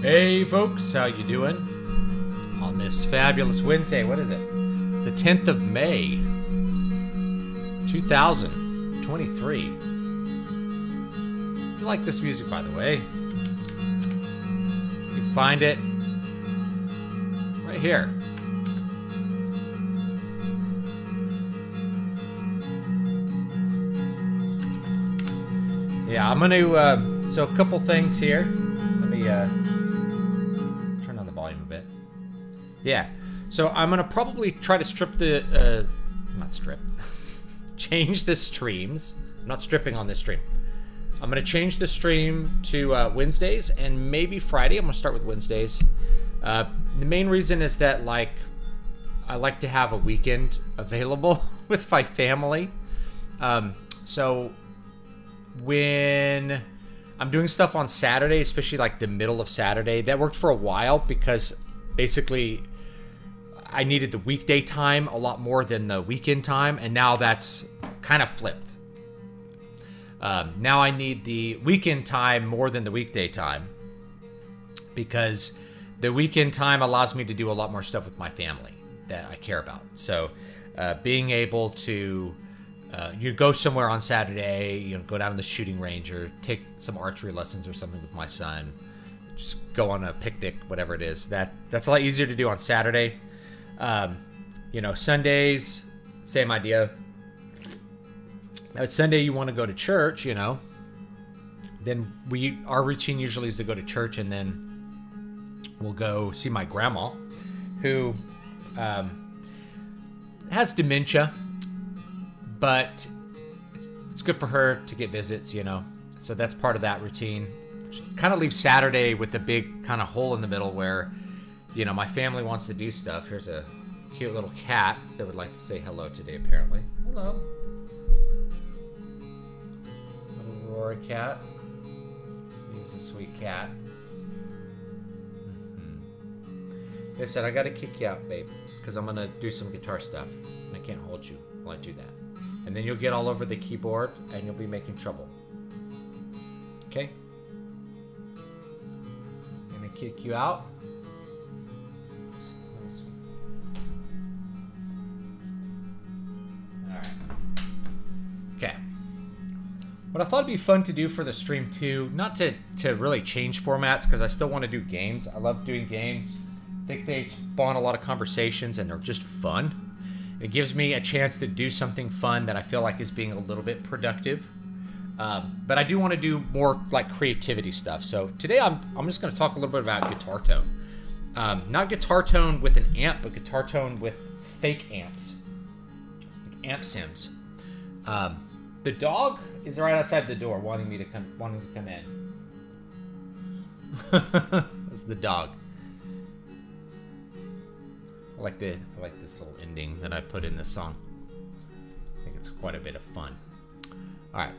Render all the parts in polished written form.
Hey folks, how you doing? On this fabulous Wednesday, what is it? It's the 10th of May, 2023. If you like this music, by the way, you find it right here. Yeah, I'm gonna, so a couple things here. Let me, turn on the volume a bit. Yeah, so I'm gonna probably try to change the streams. I'm not stripping on this stream. I'm gonna change the stream to Wednesdays and maybe Friday. I'm gonna start with Wednesdays. The main reason is that, like, I like to have a weekend available with my family. So when I'm doing stuff on Saturday, especially like the middle of Saturday, that worked for a while because basically I needed the weekday time a lot more than the weekend time, and now that's kind of flipped. Now I need the weekend time more than the weekday time because the weekend time allows me to do a lot more stuff with my family that I care about. So being able to you go somewhere on Saturday, go down to the shooting range or take some archery lessons or something with my son, just go on a picnic, whatever it is. That's a lot easier to do on Saturday. Sundays, same idea. Sunday you want to go to church, then our routine usually is to go to church, and then we'll go see my grandma, who has dementia. But it's good for her to get visits, So that's part of that routine. Kind of leaves Saturday with a big kind of hole in the middle where, my family wants to do stuff. Here's a cute little cat that would like to say hello today, apparently. Hello. Little Aurora cat. He's a sweet cat. They said, I got to kick you out, babe, because I'm going to do some guitar stuff. And I can't hold you while I do that. And then you'll get all over the keyboard and you'll be making trouble. Okay? I'm gonna kick you out. Alright. Okay. What I thought it'd be fun to do for the stream too, not to really change formats, because I still want to do games. I love doing games. I think they spawn a lot of conversations and they're just fun. It gives me a chance to do something fun that I feel like is being a little bit productive. But I do want to do more like creativity stuff. So today I'm just going to talk a little bit about guitar tone. Not guitar tone with an amp, but guitar tone with fake amps. Like amp sims. The dog is right outside the door wanting to come in. That's the dog. I like this little ending that I put in this song. I think it's quite a bit of fun. All right,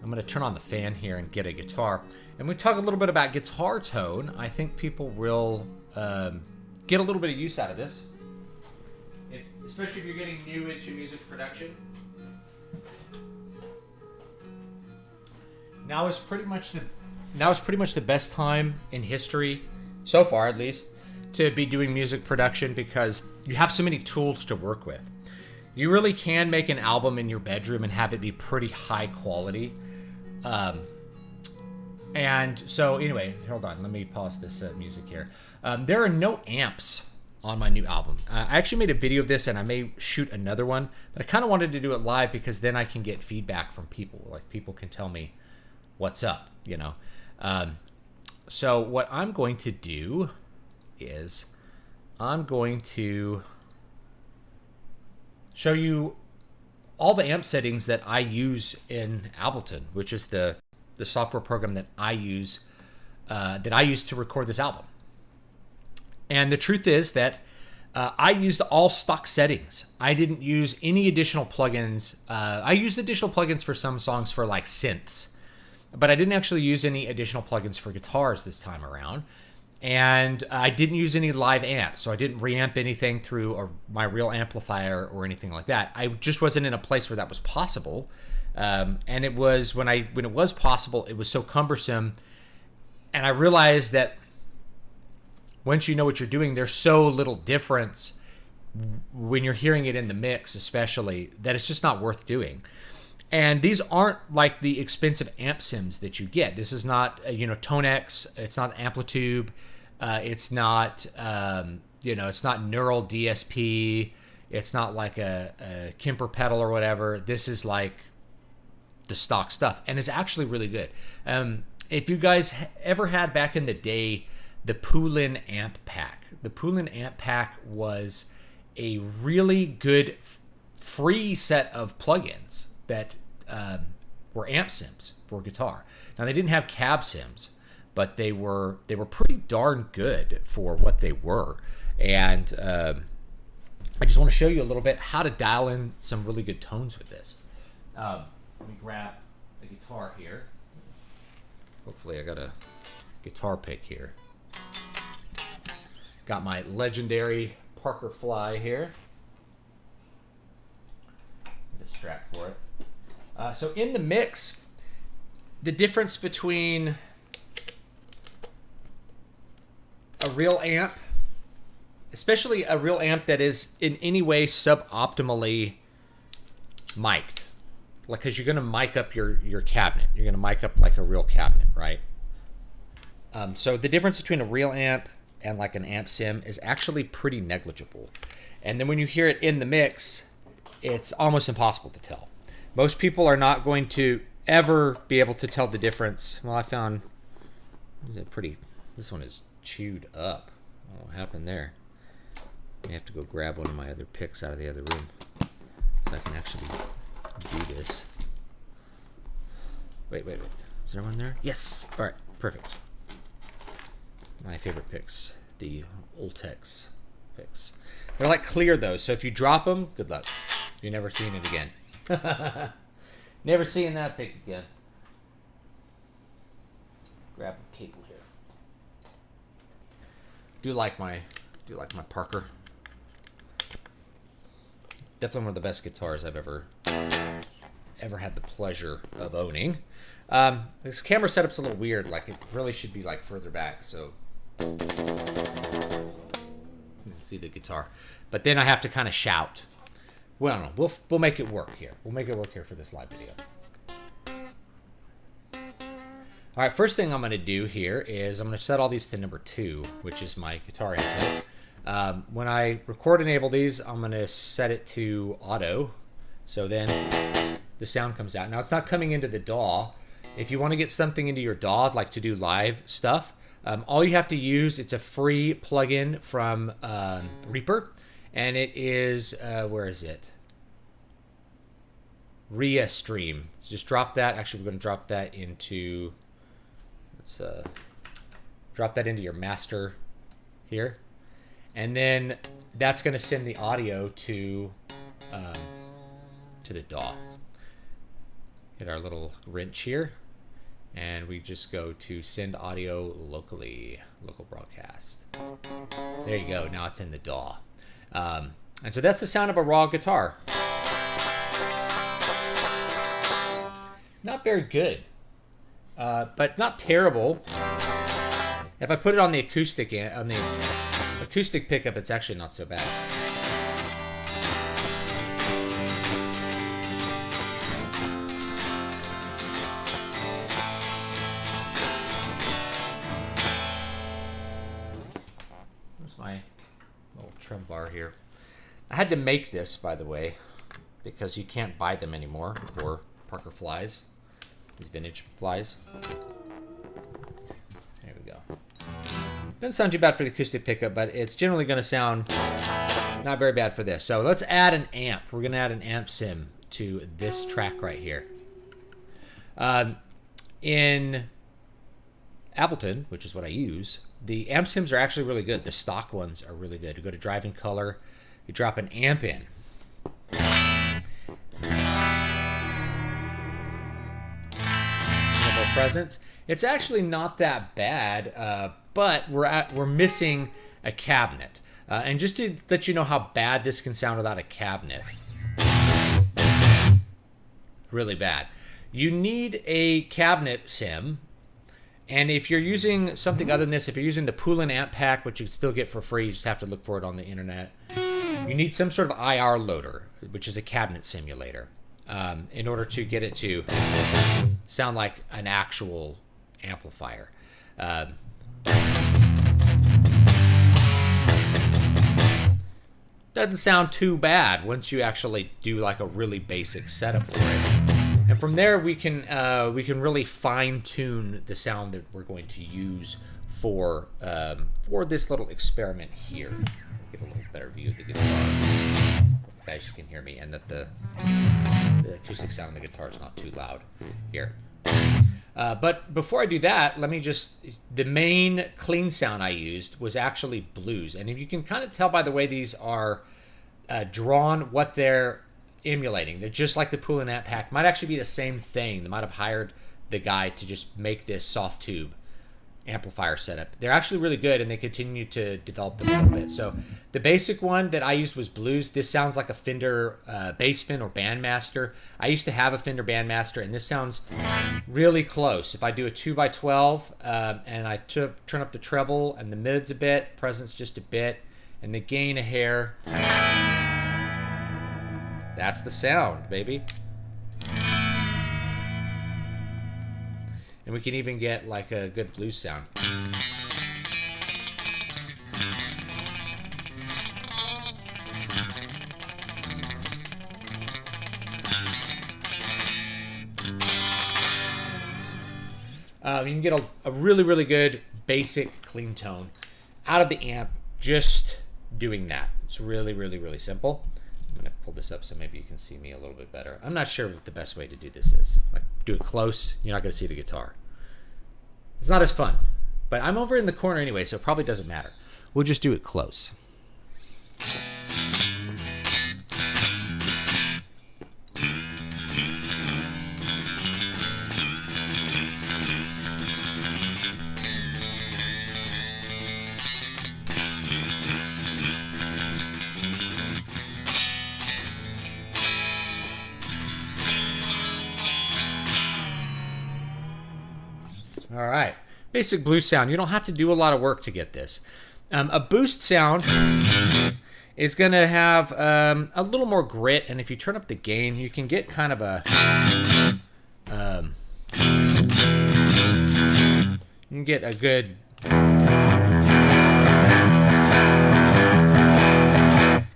I'm going to turn on the fan here and get a guitar. And we talk a little bit about guitar tone. I think people will get a little bit of use out of this, especially if you're getting new into music production. Now is pretty much the best time in history, so far at least, to be doing music production because you have so many tools to work with. You really can make an album in your bedroom and have it be pretty high quality. And so anyway, hold on, let me pause this music here. There are no amps on my new album. I actually made a video of this and I may shoot another one, but I kind of wanted to do it live because then I can get feedback from people. Like people can tell me what's up, So what I'm going to do is I'm going to show you all the amp settings that I use in Ableton, which is the software program that I use to record this album. And the truth is that I used all stock settings. I didn't use any additional plugins. I used additional plugins for some songs for like synths, but I didn't actually use any additional plugins for guitars this time around. And I didn't use any live amps, so I didn't reamp anything through my real amplifier or anything like that. I just wasn't in a place where that was possible. And it was when it was possible, it was so cumbersome. And I realized that once you know what you're doing, there's so little difference when you're hearing it in the mix, especially, that it's just not worth doing. And these aren't like the expensive amp sims that you get. This is not, Tonex. It's not Amplitube. It's not, it's not Neural DSP. It's not like a Kemper pedal or whatever. This is like the stock stuff, and it's actually really good. If you guys ever had back in the day the Poolin amp pack, the Poolin amp pack was a really good free set of plugins that were amp sims for guitar. Now they didn't have cab sims, but they were pretty darn good for what they were. And I just want to show you a little bit how to dial in some really good tones with this. Let me grab the guitar here. Hopefully I got a guitar pick here. Got my legendary Parker Fly here. Get a strap for it. So in the mix, the difference between a real amp, especially a real amp that is in any way suboptimally mic'd, like, because you're going to mic up your cabinet. You're going to mic up like a real cabinet, right? So the difference between a real amp and like an amp sim is actually pretty negligible. And then when you hear it in the mix, it's almost impossible to tell. Most people are not going to ever be able to tell the difference. Well, I found, this one is chewed up. What happened there? I have to go grab one of my other picks out of the other room so I can actually do this. Wait. Is there one there? Yes. All right. Perfect. My favorite picks, the Ultex picks. They're like clear though, so if you drop them, good luck. You're never seeing it again. Never seeing that pick again. Grab a cable here. Do like my Parker. Definitely one of the best guitars I've ever had the pleasure of owning. This camera setup's a little weird. Like, it really should be like further back, so you can see the guitar. But then I have to kind of shout. Well, I don't know. We'll make it work here. We'll make it work here for this live video. All right, first thing I'm going to do here is I'm going to set all these to number 2, which is my guitar input. When I record enable these, I'm going to set it to auto, so then the sound comes out. Now, it's not coming into the DAW. If you want to get something into your DAW, like to do live stuff, all you have to use, it's a free plugin from Reaper, and it is, where is it? Restream. So just drop that. Actually, we're going to drop that into, let's drop that into your master here. And then that's going to send the audio to the DAW. Hit our little wrench here, and we just go to send audio locally, local broadcast. There you go. Now it's in the DAW. And so that's the sound of a raw guitar. Not very good, but not terrible. If I put it on the acoustic pickup, it's actually not so bad. Where's my little trim bar here? I had to make this, by the way, because you can't buy them anymore for Parker Flies. These vintage flies. There we go. Doesn't sound too bad for the acoustic pickup, but it's generally going to sound not very bad for this. So let's add an amp. We're going to add an amp sim to this track right here. In Ableton, which is what I use, the amp sims are actually really good. The stock ones are really good. You go to Drive in Color, you drop an amp in. Presence. It's actually not that bad, but we're missing a cabinet. And just to let you know how bad this can sound without a cabinet, really bad. You need a cabinet sim, And if you're using something other than this, if you're using the Poolin amp pack, which you can still get for free, you just have to look for it on the internet. You need some sort of IR loader, which is a cabinet simulator, in order to get it to sound like an actual amplifier. Doesn't sound too bad once you actually do like a really basic setup for it. And from there we can really fine tune the sound that we're going to use for this little experiment here. Get a little better view of the guitar. Guys, you can hear me, and that the acoustic sound of the guitar is not too loud here. But before I do that, the main clean sound I used was actually blues. And if you can kind of tell by the way these are drawn, what they're emulating. They're just like the Poolin amp pack. Might actually be the same thing. They might have hired the guy to just make this soft tube amplifier setup. They're actually really good, and they continue to develop them a little bit. So the basic one that I used was blues. This sounds like a Fender Bassman or Bandmaster. I used to have a Fender Bandmaster, and this sounds really close. If I do a 2x12 and I turn up the treble and the mids a bit, presence just a bit, and the gain a hair, that's the sound, baby. And we can even get like a good blues sound. You can get a really, really good basic clean tone out of the amp just doing that. It's really, really, really simple. I'm going to pull this up so maybe you can see me a little bit better. I'm not sure what the best way to do this is. Like, do it close, you're not going to see the guitar. It's not as fun. But I'm over in the corner anyway, so it probably doesn't matter. We'll just do it close. All right, basic blues sound. You don't have to do a lot of work to get this. A boost sound is going to have a little more grit, and if you turn up the gain, you can get kind of a you can get a good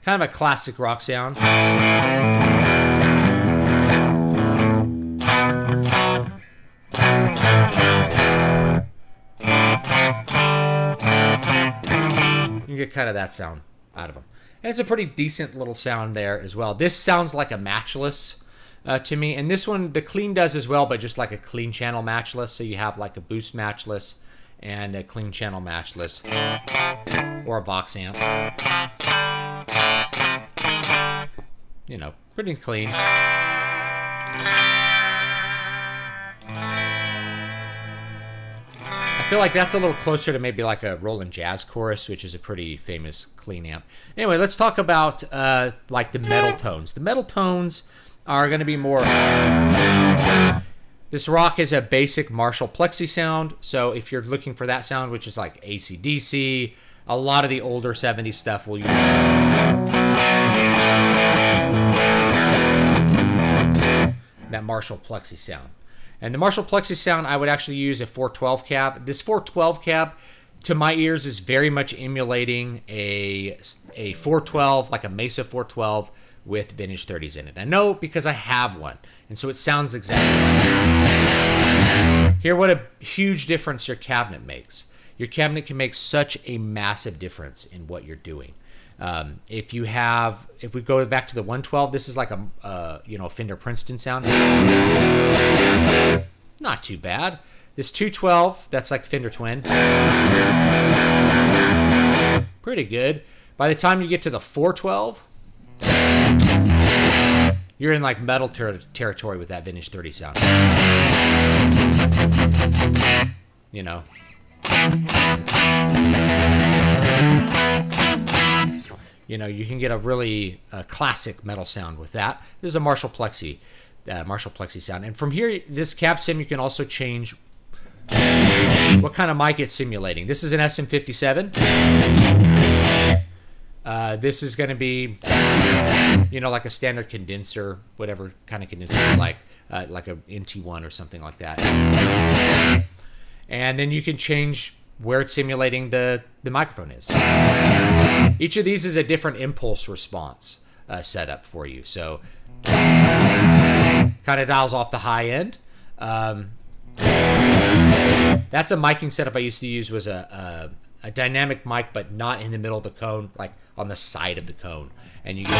kind of a classic rock sound. You get kind of that sound out of them. And it's a pretty decent little sound there as well. This sounds like a matchless to me. And this one, the clean does as well, but just like a clean channel matchless. So you have like a boost matchless and a clean channel matchless or a Vox amp. You know, pretty clean. I feel like that's a little closer to maybe like a Roland Jazz Chorus, which is a pretty famous clean amp. Anyway, let's talk about like the metal tones. The metal tones are going to be more... This rock is a basic Marshall Plexi sound, so if you're looking for that sound, which is like AC/DC, a lot of the older 70s stuff will use that Marshall Plexi sound. And the Marshall Plexi sound, I would actually use a 412 cab. This 412 cab, to my ears, is very much emulating a 412, like a Mesa 412 with vintage 30s in it. I know because I have one, and so it sounds exactly like it. Hear what a huge difference your cabinet makes. Your cabinet can make such a massive difference in what you're doing. If we go back to the 112, this is like a Fender Princeton sound. Not too bad. This 212, that's like Fender Twin. Pretty good. By the time you get to the 412, you're in like metal territory with that vintage 30 sound. You know. You know, you can get a really classic metal sound with that. This is a Marshall Plexi sound. And from here, this cab sim, you can also change. what kind of mic it's simulating. This is an SM57. This is going to be, you know, like a standard condenser, whatever kind of condenser you like a NT1 or something like that. And then you can change where it's simulating the microphone is. Each of these is a different impulse response setup for you. So kind of dials off the high end. That's a miking setup I used to use, was a dynamic mic, but not in the middle of the cone, like on the side of the cone. And you get...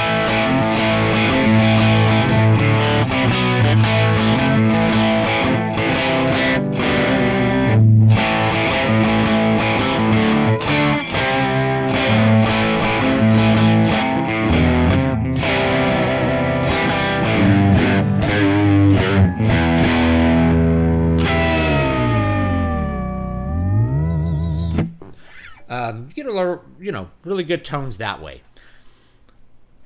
you get a lot of, you know, really good tones that way.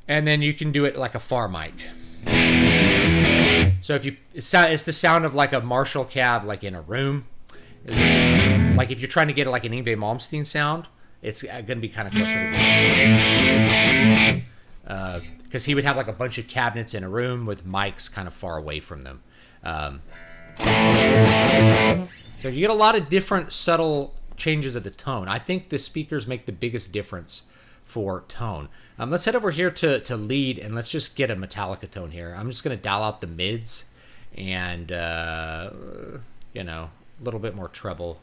And then you can do it like a far mic. So if you, it's the sound of like a Marshall cab, like in a room. Like if you're trying to get like an Yngwie Malmsteen sound, it's going to be kind of closer to this. Because he would have like a bunch of cabinets in a room with mics kind of far away from them. So you get a lot of different subtle changes of the tone. I think the speakers make the biggest difference for tone. Let's head over here to lead, and let's just get a Metallica tone here. I'm just going to dial out the mids and, you know, a little bit more treble.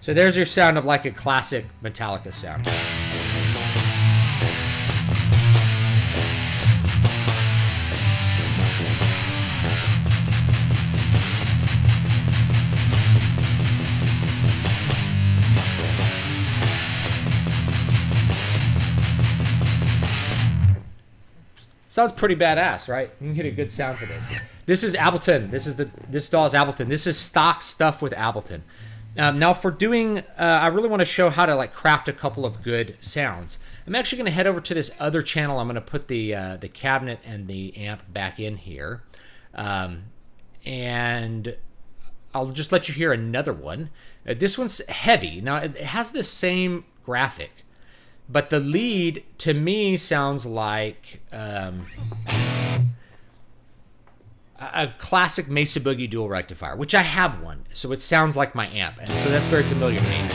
So there's your sound of like a classic Metallica sound. Sounds pretty badass, right? You can get a good sound for this. This is Ableton. This DAW is Ableton. This is stock stuff with Ableton. Now for doing, I really want to show how to like craft a couple of good sounds. I'm actually going to head over to this other channel. I'm going to put the cabinet and the amp back in here. And I'll just let you hear another one. This one's heavy. Now it has the same graphic, but the lead to me sounds like a classic Mesa Boogie dual rectifier, which I have one, so it sounds like my amp, and so that's very familiar to me.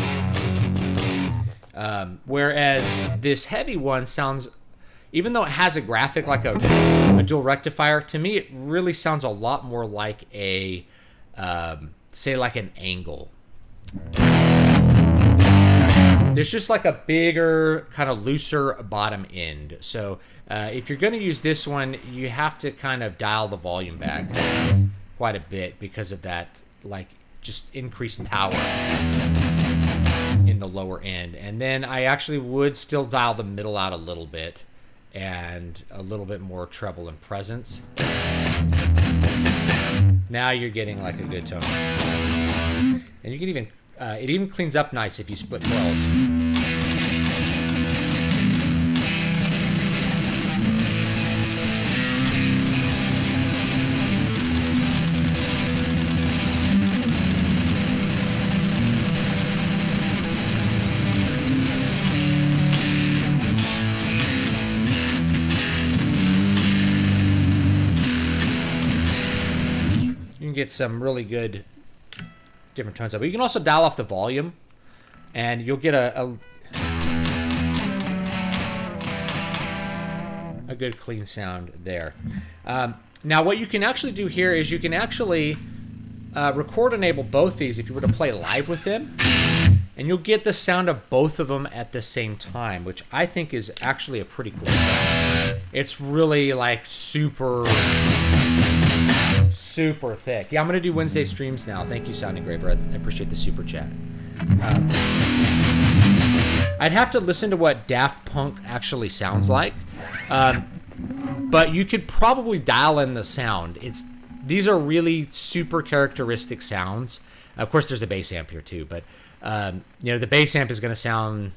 Whereas this heavy one sounds, even though it has a graphic like a dual rectifier, to me it really sounds a lot more like a, say like an Angle. There's just like a bigger, kind of looser bottom end. So if you're going to use this one, you have to kind of dial the volume back quite a bit because of that, like just increased power in the lower end. And then I actually would still dial the middle out a little bit and a little bit more treble and presence. Now you're getting like a good tone. And you can even, it even cleans up nice if you split coils. You can get some really good different tones up. But you can also dial off the volume, and you'll get a good clean sound there. Now what you can actually do here is you can actually record enable both these if you were to play live with them, and you'll get the sound of both of them at the same time, which I think is actually a pretty cool sound. It's really like super thick. Yeah, I'm going to do Wednesday streams now. Thank you, Sound Engraver. I appreciate the super chat. I'd have to listen to what Daft Punk actually sounds like. But you could probably dial in the sound. these are really super characteristic sounds. Of course, there's a bass amp here too, but the bass amp is going to sound,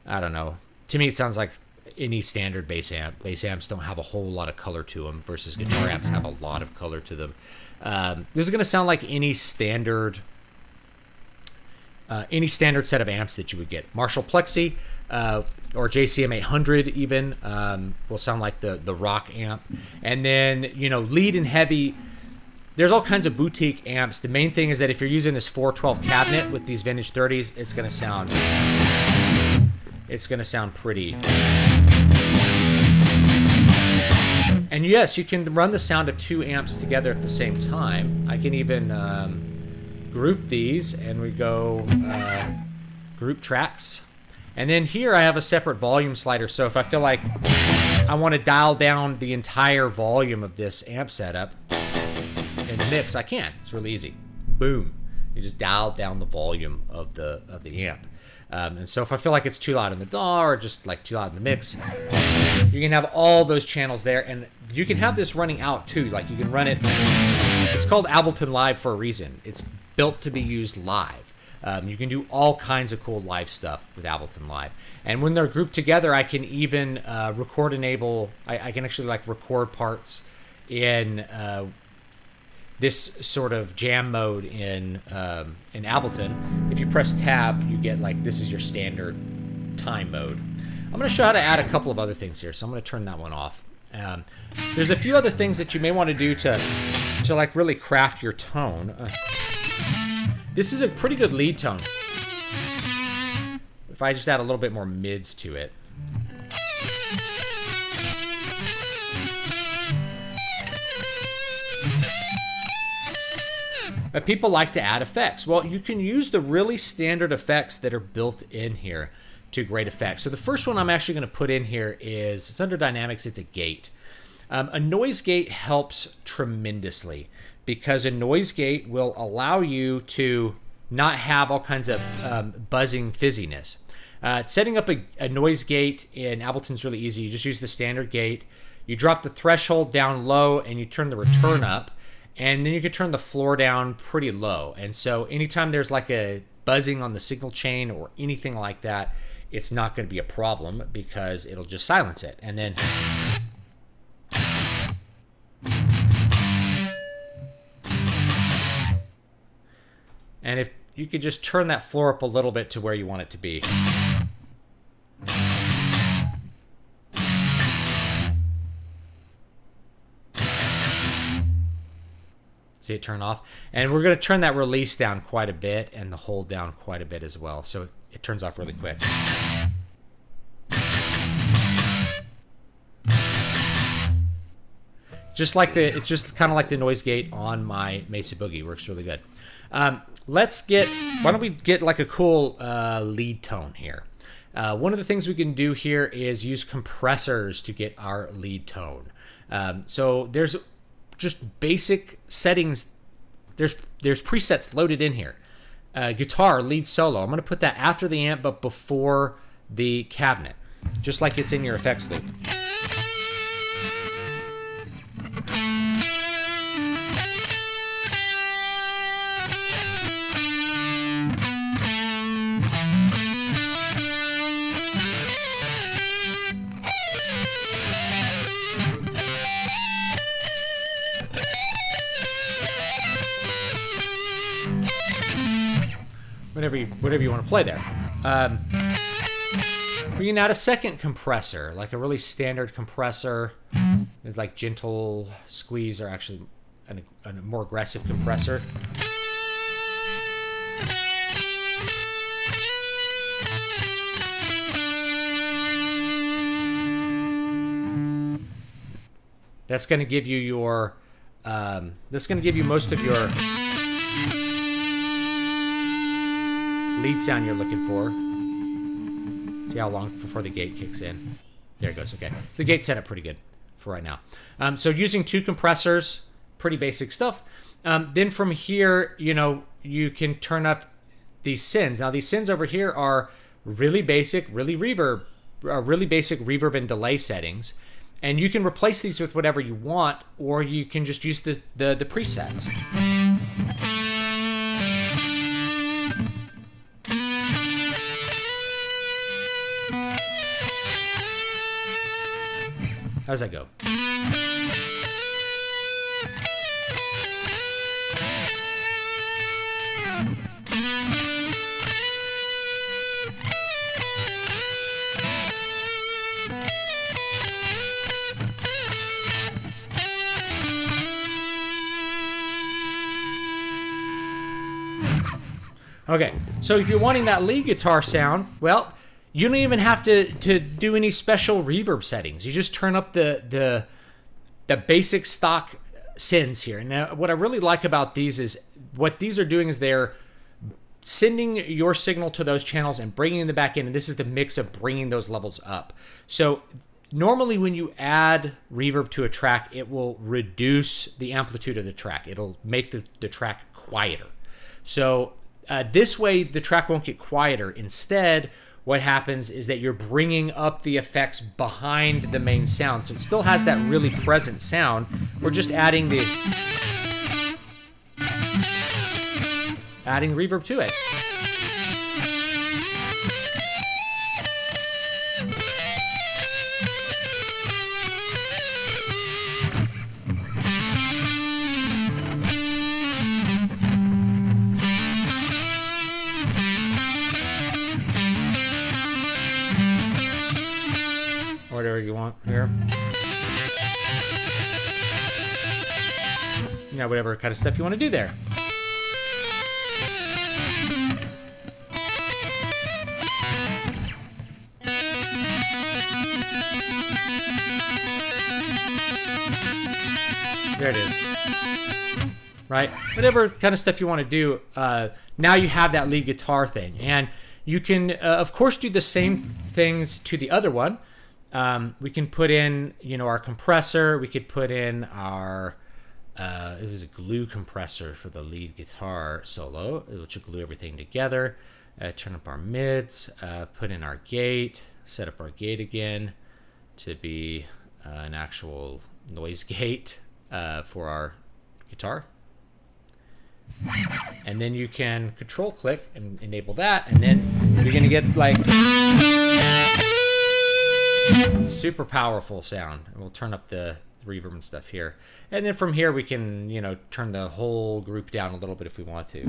I don't know. To me, it sounds like any standard bass amp. Bass amps don't have a whole lot of color to them versus guitar amps have a lot of color to them. This is going to sound like any standard set of amps that you would get. Marshall Plexi or JCM 800 even will sound like the rock amp. And then, lead and heavy, there's all kinds of boutique amps. The main thing is that if you're using this 412 cabinet with these vintage 30s, it's going to sound pretty. And yes, you can run the sound of 2 amps together at the same time. I can even group these, and we go group tracks. And then here I have a separate volume slider, so if I feel like I want to dial down the entire volume of this amp setup in the mix, I can. It's really easy. Boom. You just dial down the volume of the amp. And so if I feel like it's too loud in the DAW or just like too loud in the mix, you can have all those channels there, and you can have this running out too. Like you can run it. It's called Ableton Live for a reason. It's built to be used live. You can do all kinds of cool live stuff with Ableton Live. And when they're grouped together, I can even record enable. I can actually like record parts in this sort of jam mode in Ableton. If you press tab, you get like, this is your standard time mode. I'm going to show how to add a couple of other things here, so I'm going to turn that one off. There's a few other things that you may want to do to like really craft your tone. This is a pretty good lead tone. If I just add a little bit more mids to it. But people like to add effects. Well, you can use the really standard effects that are built in here to great effect. So the first one I'm actually going to put in here is, it's under dynamics, it's a gate. A noise gate helps tremendously because a noise gate will allow you to not have all kinds of buzzing fizziness. Setting up a noise gate in Ableton's really easy. You just use the standard gate. You drop the threshold down low and you turn the return up. And then you can turn the floor down pretty low. And so anytime there's like a buzzing on the signal chain or anything like that, it's not going to be a problem because it'll just silence it. And then if you could just turn that floor up a little bit to where you want it to be. See it turn off. And we're going to turn that release down quite a bit and the hold down quite a bit as well. So it turns off really quick. It's just kind of like the noise gate on my Mesa Boogie. Works really good. Why don't we get like a cool lead tone here? One of the things we can do here is use compressors to get our lead tone. So there's just basic settings. There's presets loaded in here. Guitar, lead solo. I'm going to put that after the amp, but before the cabinet, just like it's in your effects loop. Whatever you want to play there. We can add a second compressor, like a really standard compressor. It's like gentle squeeze, or actually a more aggressive compressor. That's going to give you your. That's going to give you most of your lead sound you're looking for. See how long before the gate kicks in. There it goes. Okay, so the gate's set up pretty good for right now. So using 2 compressors, pretty basic stuff. Then from here, you can turn up these sends. Now these sends over here are really basic, really basic reverb and delay settings. And you can replace these with whatever you want, or you can just use the presets. How does that go? Okay, so if you're wanting that lead guitar sound, well, you don't even have to do any special reverb settings. You just turn up the basic stock sends here. And now what I really like about these is what these are doing is they're sending your signal to those channels and bringing them back in. And this is the mix of bringing those levels up. So normally when you add reverb to a track, it will reduce the amplitude of the track. It'll make the track quieter. So this way, the track won't get quieter. Instead, what happens is that you're bringing up the effects behind the main sound. So it still has that really present sound. We're just adding reverb to it. Whatever you want here. You know, whatever kind of stuff you want to do there. There it is. Right? Whatever kind of stuff you want to do, now you have that lead guitar thing. And you can, of course, do the same things to the other one. We can put in, our compressor. We could put in our, it was a glue compressor for the lead guitar solo, which will glue everything together. Turn up our mids, put in our gate, set up our gate again to be an actual noise gate for our guitar. And then you can control click and enable that, and then you're gonna get like super powerful sound. And we'll turn up the reverb and stuff here. And then from here we can, turn the whole group down a little bit if we want to.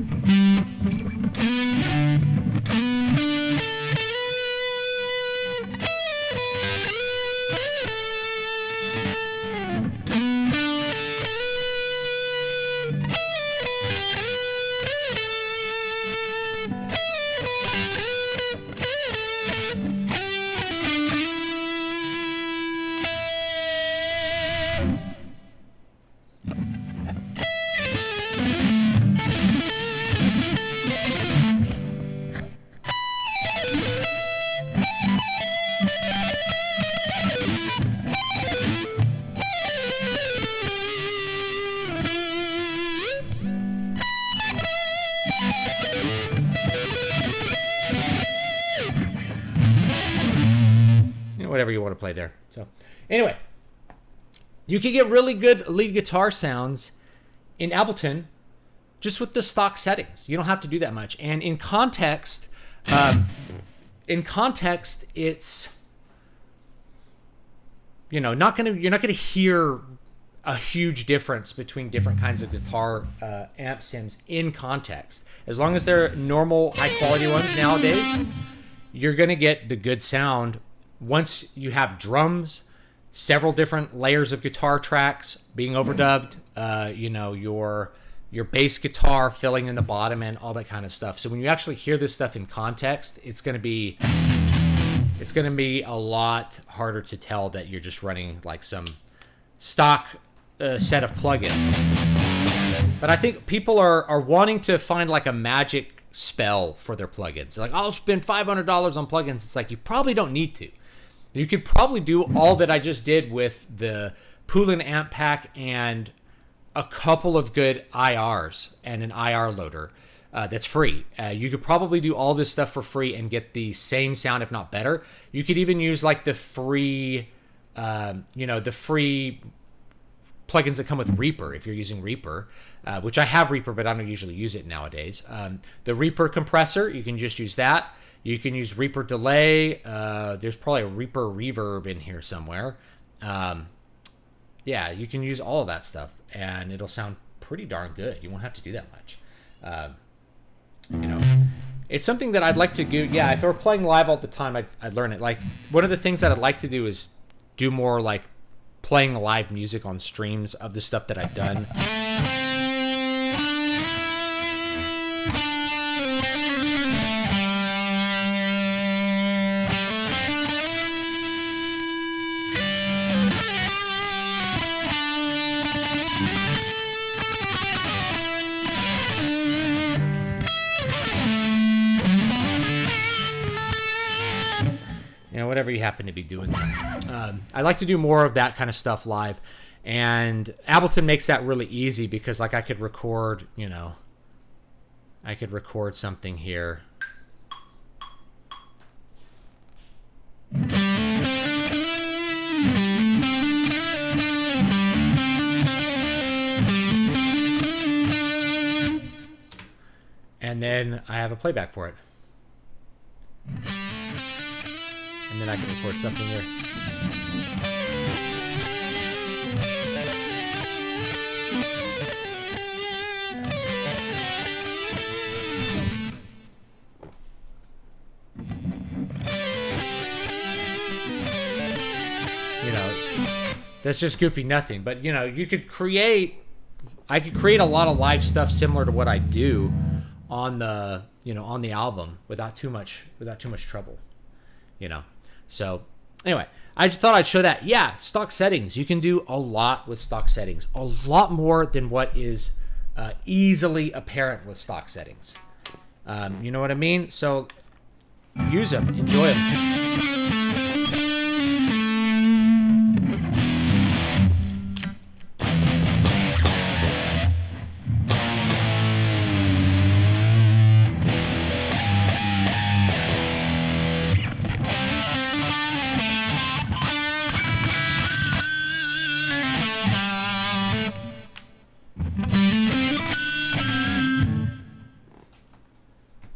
Whatever you want to play there. So anyway, you can get really good lead guitar sounds in Ableton just with the stock settings. You don't have to do that much. And in context, it's you're not gonna hear a huge difference between different kinds of guitar amp sims in context. As long as they're normal, high quality ones nowadays, you're gonna get the good sound. Once you have drums, several different layers of guitar tracks being overdubbed, your bass guitar filling in the bottom and all that kind of stuff. So when you actually hear this stuff in context, it's going to be a lot harder to tell that you're just running like some stock set of plugins. But I think people are wanting to find like a magic spell for their plugins. They're like, I'll spend $500 on plugins. It's like, you probably don't need to. You could probably do all that I just did with the Poolin amp pack and a couple of good IRs and an IR loader that's free. You could probably do all this stuff for free and get the same sound, if not better. You could even use like the free you know, the free plugins that come with Reaper, if you're using Reaper, which I have Reaper, but I don't usually use it nowadays. The Reaper compressor, you can just use that. You can use Reaper delay. There's probably a Reaper reverb in here somewhere. Yeah, you can use all of that stuff, and it'll sound pretty darn good. You won't have to do that much. You know, it's something that I'd like to do. Yeah, if I were playing live all the time, I'd learn it. Like, one of the things that I'd like to do is do more like playing live music on streams of the stuff that I've done. You know, whatever you happen to be doing there. I like to do more of that kind of stuff live, and Ableton makes that really easy because, like, I could record, you know, I could record something here. And then I have a playback for it. And then I can record something here. You know, that's just goofy nothing. But, you know, you could create, I could create a lot of live stuff similar to what I do on the, you know, on the album without too much trouble, you know. So anyway, I just thought I'd show that. Yeah, stock settings. You can do a lot with stock settings. A lot more than what is easily apparent with stock settings. You know what I mean? So use them. Enjoy them.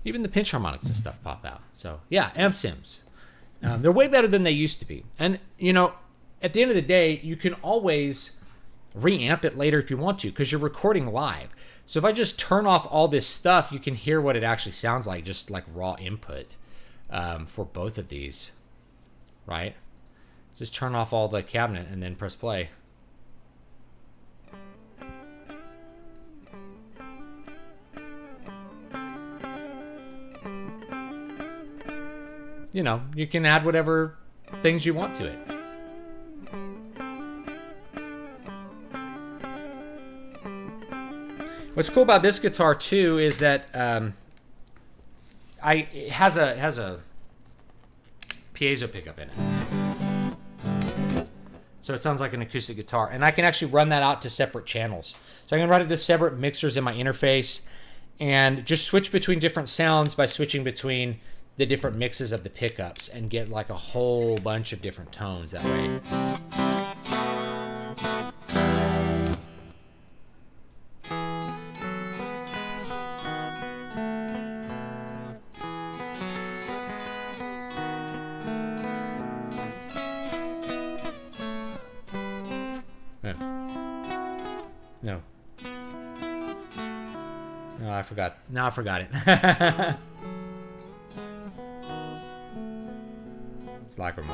Even the pinch harmonics and stuff pop out. So yeah, amp sims. They're way better than they used to be. And, you know, at the end of the day, you can always reamp it later if you want to, because you're recording live. So if I just turn off all this stuff, you can hear what it actually sounds like, just like raw input for both of these, right? Just turn off all the cabinet and then press play. You know, you can add whatever things you want to it. What's cool about this guitar too is that it has a piezo pickup in it, so it sounds like an acoustic guitar, and I can actually run that out to separate channels. So I can run it to separate mixers in my interface, and just switch between different sounds by switching between the different mixes of the pickups and get like a whole bunch of different tones that way. No. No, I forgot. No, I forgot it. Lacrima.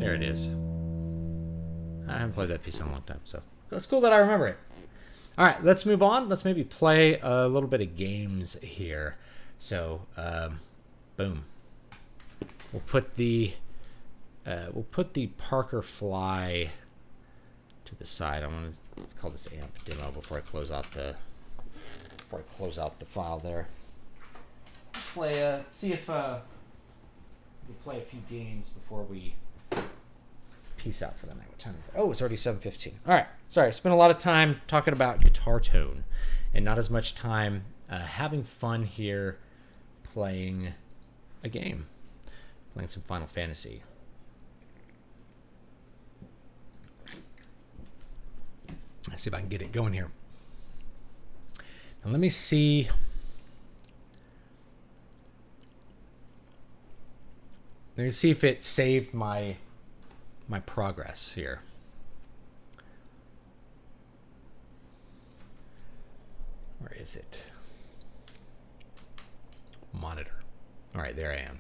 There it is. I haven't played that piece in a long time, so it's cool that I remember it. All right, let's move on. Let's maybe play a little bit of games here. So, boom. We'll put the Parker Fly to the side. I'm gonna call this amp demo before I close out the file there. See if we play a few games before we peace out for the night. What time is it? Oh, it's already 7:15. All right. Sorry, I spent a lot of time talking about guitar tone and not as much time having fun here playing a game. Playing some Final Fantasy. Let's see if I can get it going here. Now let me see. Let me see if it saved my progress here. Where is it? Monitor. All right, there I am.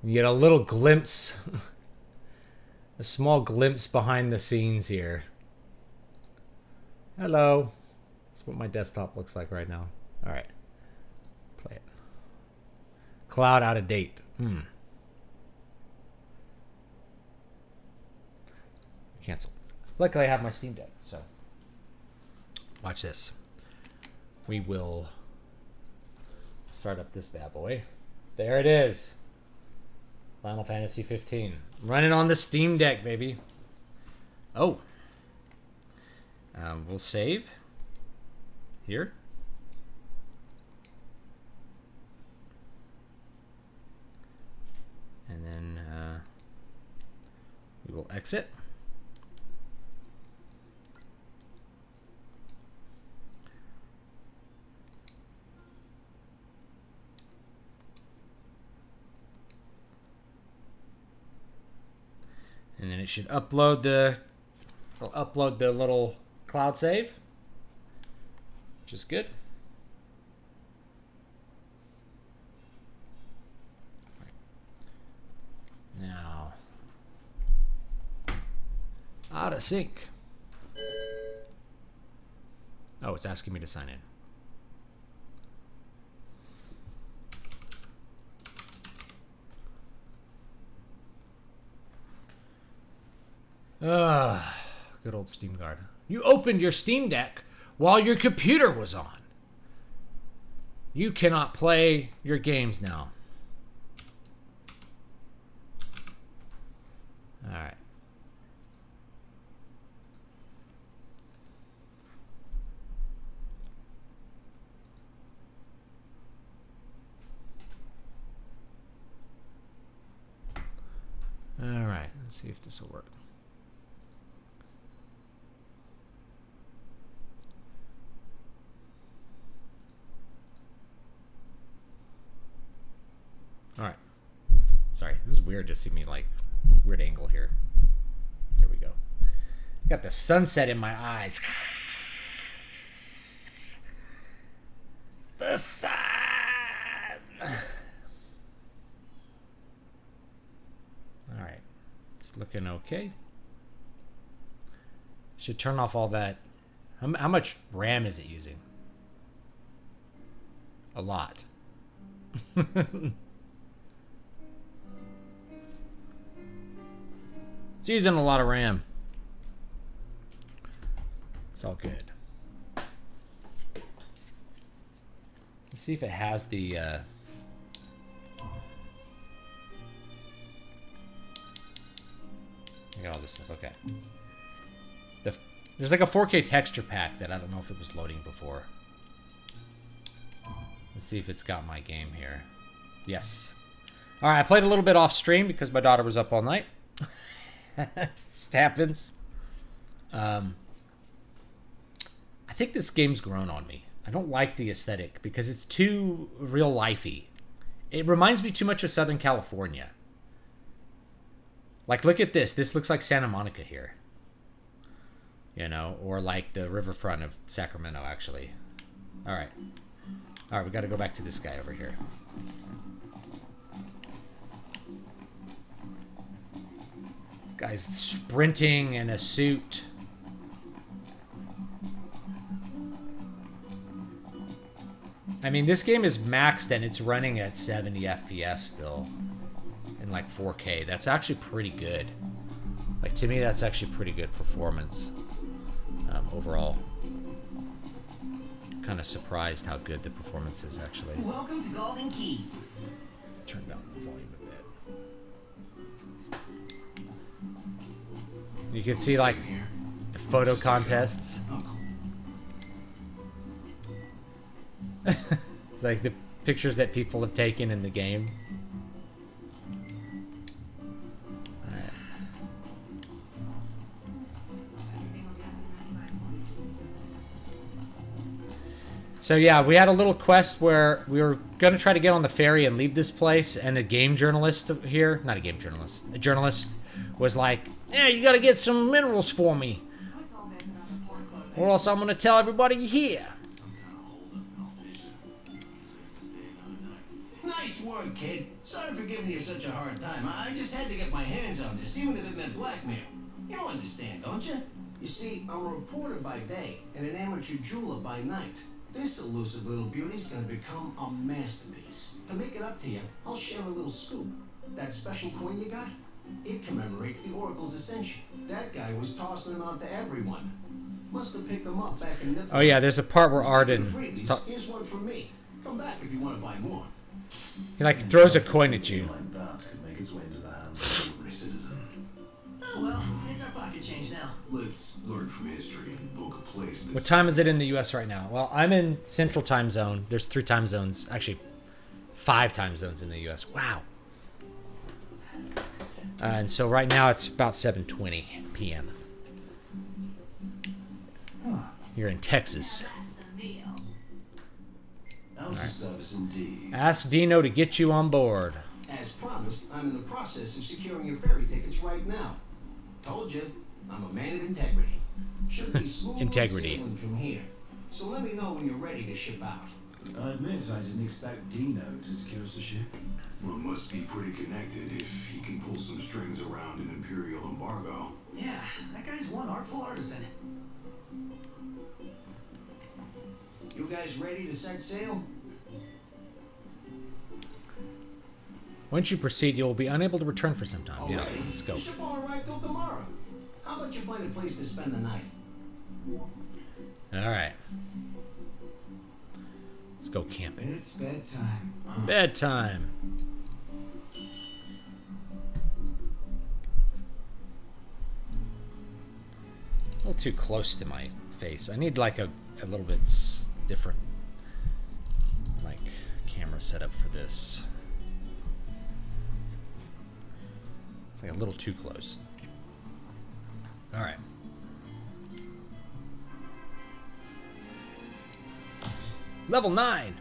You get a little glimpse, a small glimpse behind the scenes here. Hello. That's what my desktop looks like right now. All right. Play it. Cloud out of date. Cancel. Luckily, I have my Steam Deck, so watch this. We will start up this bad boy. There it is. Final Fantasy 15. Running on the Steam Deck, baby. Oh. We'll save here. And then we will exit. And then it should upload the little cloud save, which is good. Now, out of sync. Oh, it's asking me to sign in. Good old Steam Guard. You opened your Steam Deck while your computer was on. You cannot play your games now. All right. All right. Let's see if this will work. All right. Sorry, it was weird to see me like weird angle here. There we go. Got the sunset in my eyes. The sun. All right. It's looking okay. Should turn off all that. How much RAM is it using? A lot. It's using a lot of RAM. It's all good. Let's see if it has the... I got all this stuff. Okay. There's like a 4K texture pack that I don't know if it was loading before. Let's see if it's got my game here. Yes. All right, I played a little bit off stream because my daughter was up all night. It happens. I think this game's grown on me. I don't like the aesthetic because it's too real lifey. It reminds me too much of Southern California. Like, look at this. This looks like Santa Monica here. You know, or like the riverfront of Sacramento, actually. All right. All right, we got to go back to this guy over here. This guy's sprinting in a suit. I mean, this game is maxed and it's running at 70 FPS still. In like 4K. That's actually pretty good. Like, to me, that's actually pretty good performance. Overall. Kind of surprised how good the performance is, actually. Welcome to Golden Key. Turn down the volume a bit. You can see like the photo contests. It's like the pictures that people have taken in the game. So yeah, we had a little quest where we were going to try to get on the ferry and leave this place, and a game journalist here, not a game journalist, a journalist was like, yeah, you got to get some minerals for me, or else I'm going to tell everybody you're here. Nice work, kid. Sorry for giving you such a hard time. I just had to get my hands on this, even if it meant blackmail. You understand, don't you? You see, I'm a reporter by day and an amateur jeweler by night. This elusive little beauty's gonna become a masterpiece. To make it up to you, I'll share a little scoop. That special coin you got? It commemorates the Oracle's ascension. That guy was tossing them out to everyone. Must have picked them up back in the... Oh yeah, there's a part where Arden... Here's one from me. Come back if you want to buy more. He like throws a coin at you. Like that could make its way into the hands of an ordinary citizen. Oh well, it's our pocket change now. Let's learn from history and book a place that's... What time is it in the US right now? Well, I'm in Central Time Zone. There's 3 time zones. Actually, 5 time zones in the US. Wow. And so right now it's about 7:20 p.m. You're in Texas. Right. Service indeed. Ask Dino to get you on board. As promised, I'm in the process of securing your ferry tickets right now. Told you, I'm a man of integrity. Should be smooth Integrity. sailing from here. So let me know when you're ready to ship out. I admit I didn't expect Dino to secure us a ship. Well, must be pretty connected if he can pull some strings around an Imperial embargo. Yeah, that guy's one artful artisan. You guys ready to set sail? Once you proceed, you will be unable to return for some time. Yeah, let's go. The ship won't arrive till tomorrow. How about you find a place to spend the night? All right. Let's go camping. It's bedtime. Bedtime. A little too close to my face. I need like a little bit different like camera setup for this. It's like a little too close. All right. Level 9.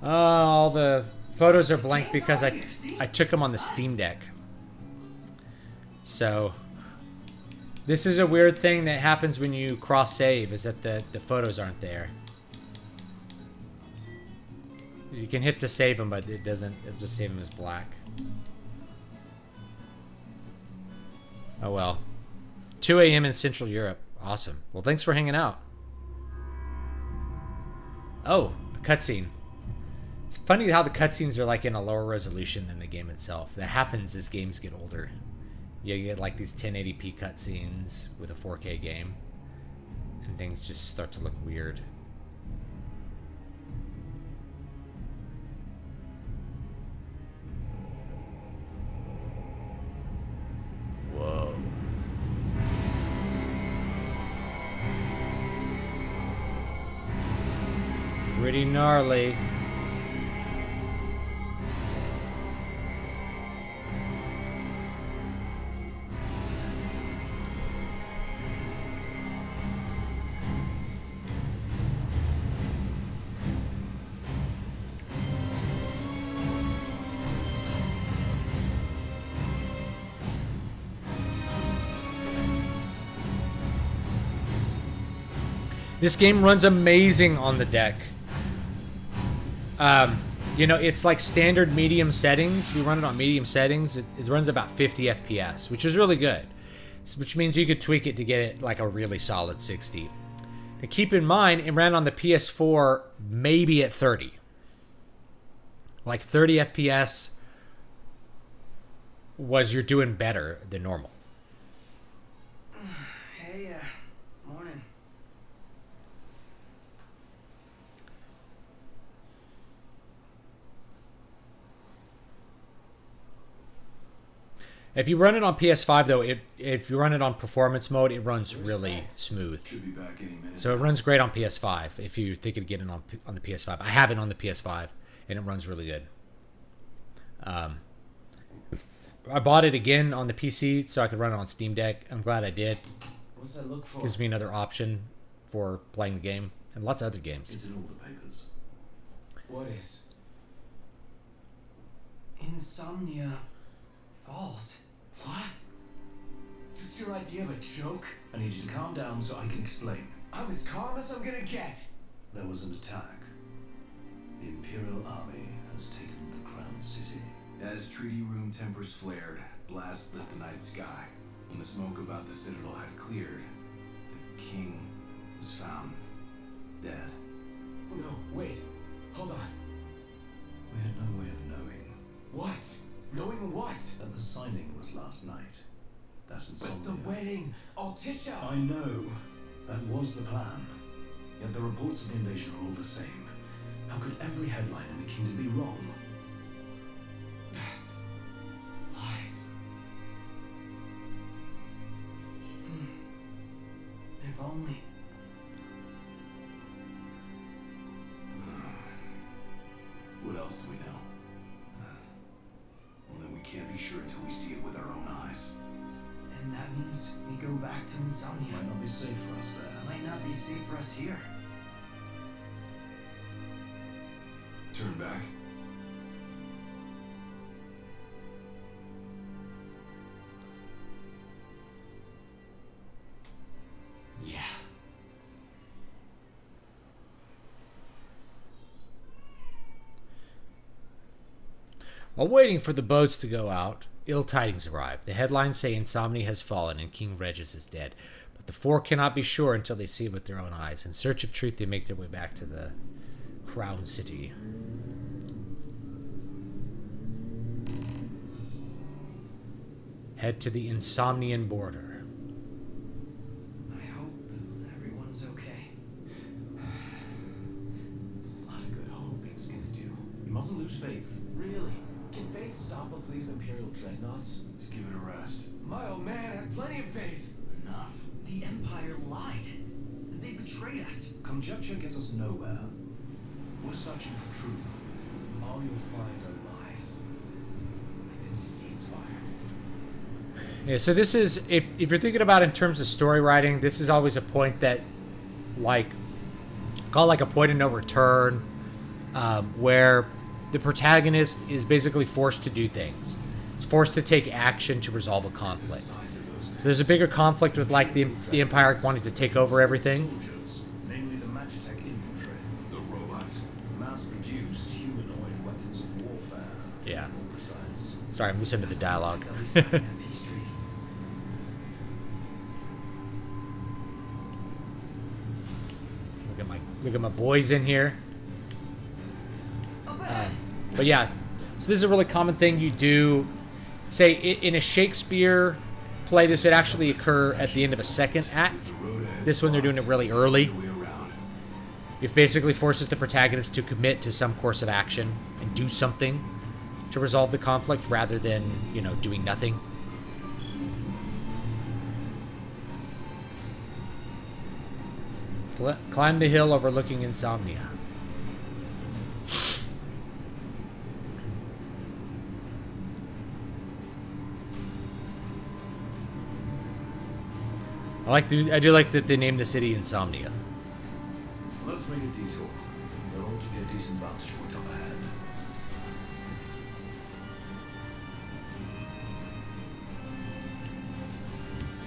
All the photos are blank because I took them on the Steam Deck. So this is a weird thing that happens when you cross save, is that the photos aren't there. You can hit to save them, but it doesn't. It'll just save them as black. Oh well. 2 a.m. in Central Europe. Awesome. Well, thanks for hanging out. Oh, a cutscene. It's funny how the cutscenes are like in a lower resolution than the game itself. That happens as games get older. You get like these 1080p cutscenes with a 4K game, and things just start to look weird. Whoa. Pretty gnarly. This game runs amazing on the deck. You know, it's like standard medium settings. If you run it on medium settings, it runs about 50 FPS, which is really good. Which means you could tweak it to get it like a really solid 60. And keep in mind, it ran on the PS4 maybe at 30. Like 30 FPS was you're doing better than normal. Hey, morning. If you run it on PS5 though, if you run it on performance mode, it runs really smooth. Should be back any minute. So it runs great on PS5 if you think of getting it on the PS5. I have it on the PS5 and it runs really good. I bought it again on the PC so I could run it on Steam Deck. I'm glad I did. What's that look for? Gives me another option for playing the game and lots of other games. It's in all the papers. What is? Insomnia Falls. What? Is this your idea of a joke? I need you to calm down so I can explain. I'm as calm as I'm gonna get. There was an attack. The Imperial Army has taken the Crown City. As treaty room tempers flared, blasts lit the night sky. When the smoke about the Citadel had cleared, the king was found dead. No, wait. Hold on. We had no way of knowing. What? Knowing what? That the signing was last night. That insomnia. But the wedding! Altisha! I know. That was the plan. Yet the reports of the invasion are all the same. How could every headline in the kingdom be wrong? Lies. If only. What else do we know? Well, then we can't be sure until we see it with our own eyes. And that means we go back to Insomnia. Might not be safe for us there. Might not be safe for us here. Turn back. Yeah. While waiting for the boats to go out, ill tidings arrive. The headlines say Insomnia has fallen and King Regis is dead. But the four cannot be sure until they see it with their own eyes. In search of truth, they make their way back to the Crown City. Head to the Insomnian border. I hope everyone's okay. A lot of good hoping's gonna do. You mustn't lose faith. Really? Can faith stop a fleet of Imperial dreadnoughts? Just give it a rest. My old man had plenty of faith. Enough. The Empire lied. They betrayed us. Conjecture gets us nowhere. We're searching for truth. All you'll find are lies. And ceasefire. Yeah, so this is, if you're thinking about in terms of story writing, this is always a point that, like, called like a point of no return, where the protagonist is basically forced to do things. He's forced to take action to resolve a conflict. So there's a bigger conflict with, like, the Empire wanting to take over everything. Soldiers, namely the Magitech infantry. The robots. Mass-produced humanoid weapons of warfare. Yeah. More precise. Sorry, I'm listening to the dialogue. Look at my boys in here. But yeah, so this is a really common thing you do. Say in a Shakespeare play, this would actually occur at the end of a second act. This one they're doing it really early. It basically forces the protagonist to commit to some course of action and do something to resolve the conflict rather than, you know, doing nothing. Climb the hill overlooking Insomnia. I do like that they named the city Insomnia. Let's make a detour. There ought to be a decent vantage point up ahead.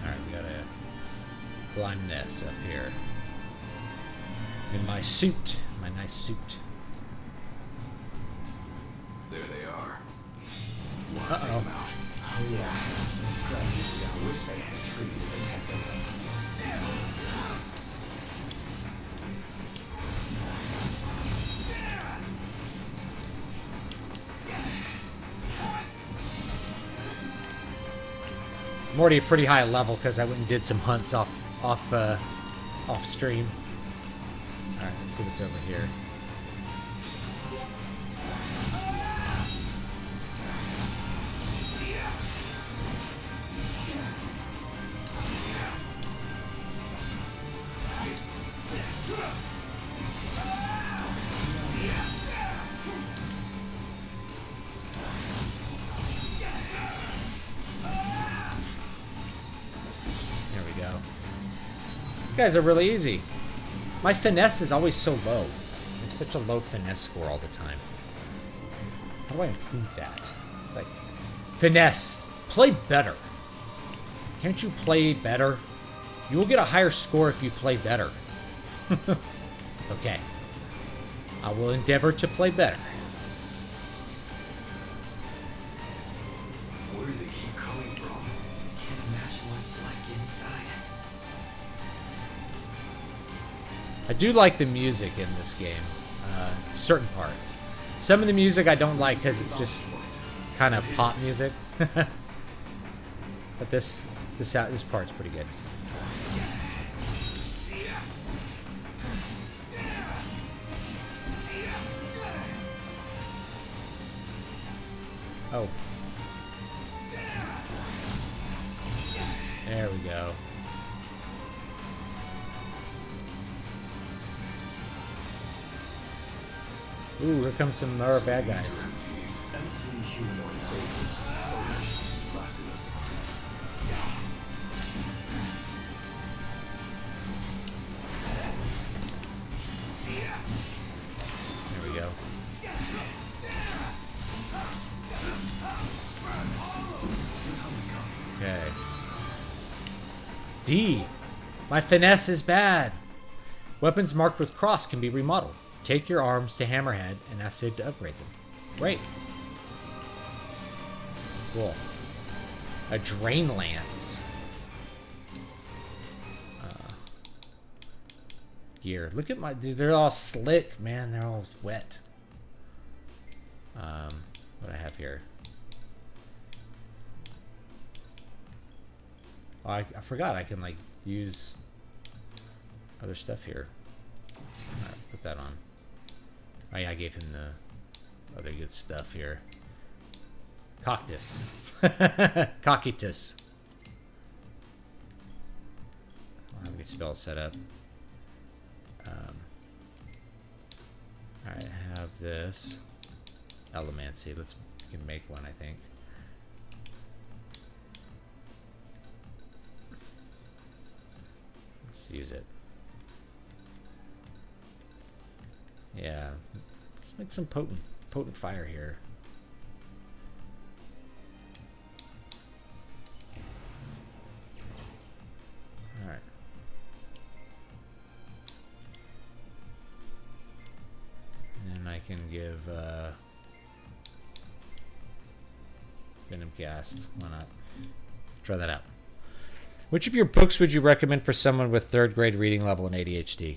Alright, we gotta climb this up here. In my suit. My nice suit. There they are. Uh-oh. Oh yeah. Strategy. I wish they had a tree to protect them. I'm already a pretty high level because I went and did some hunts off stream. Alright, let's see what's over here. guys are really easy. My finesse is always so low. I have such a low finesse score all the time. How do I improve that? It's like, finesse. Play better. Can't you play better? You will get a higher score if you play better. Okay. I will endeavor to play better. Where do they keep coming from? Can't imagine what it's like inside. I do like the music in this game. Certain parts. Some of the music I don't like because it's just kind of pop music. But this part's pretty good. Oh. There we go. Ooh, here comes some more bad guys. Empty humanoid soldiers. Soldiers blasting us. There we go. Okay. D. My finesse is bad. Weapons marked with cross can be remodeled. Take your arms to Hammerhead and ask Sid to upgrade them. Great. Cool. A Drain Lance. Gear. Look at my... Dude, they're all slick, man. They're all wet. What do I have here? Oh, I forgot I can, like, use other stuff here. Alright, put that on. Oh yeah, I gave him the other good stuff here. Coctus. Cockitus. I don't have any spells set up. Alright, I have this. Elemancy. We can make one, I think. Let's use it. Yeah, let's make some potent fire here. All right. And I can give Venom Cast. Why not? Try that out. Which of your books would you recommend for someone with 3rd grade reading level and ADHD?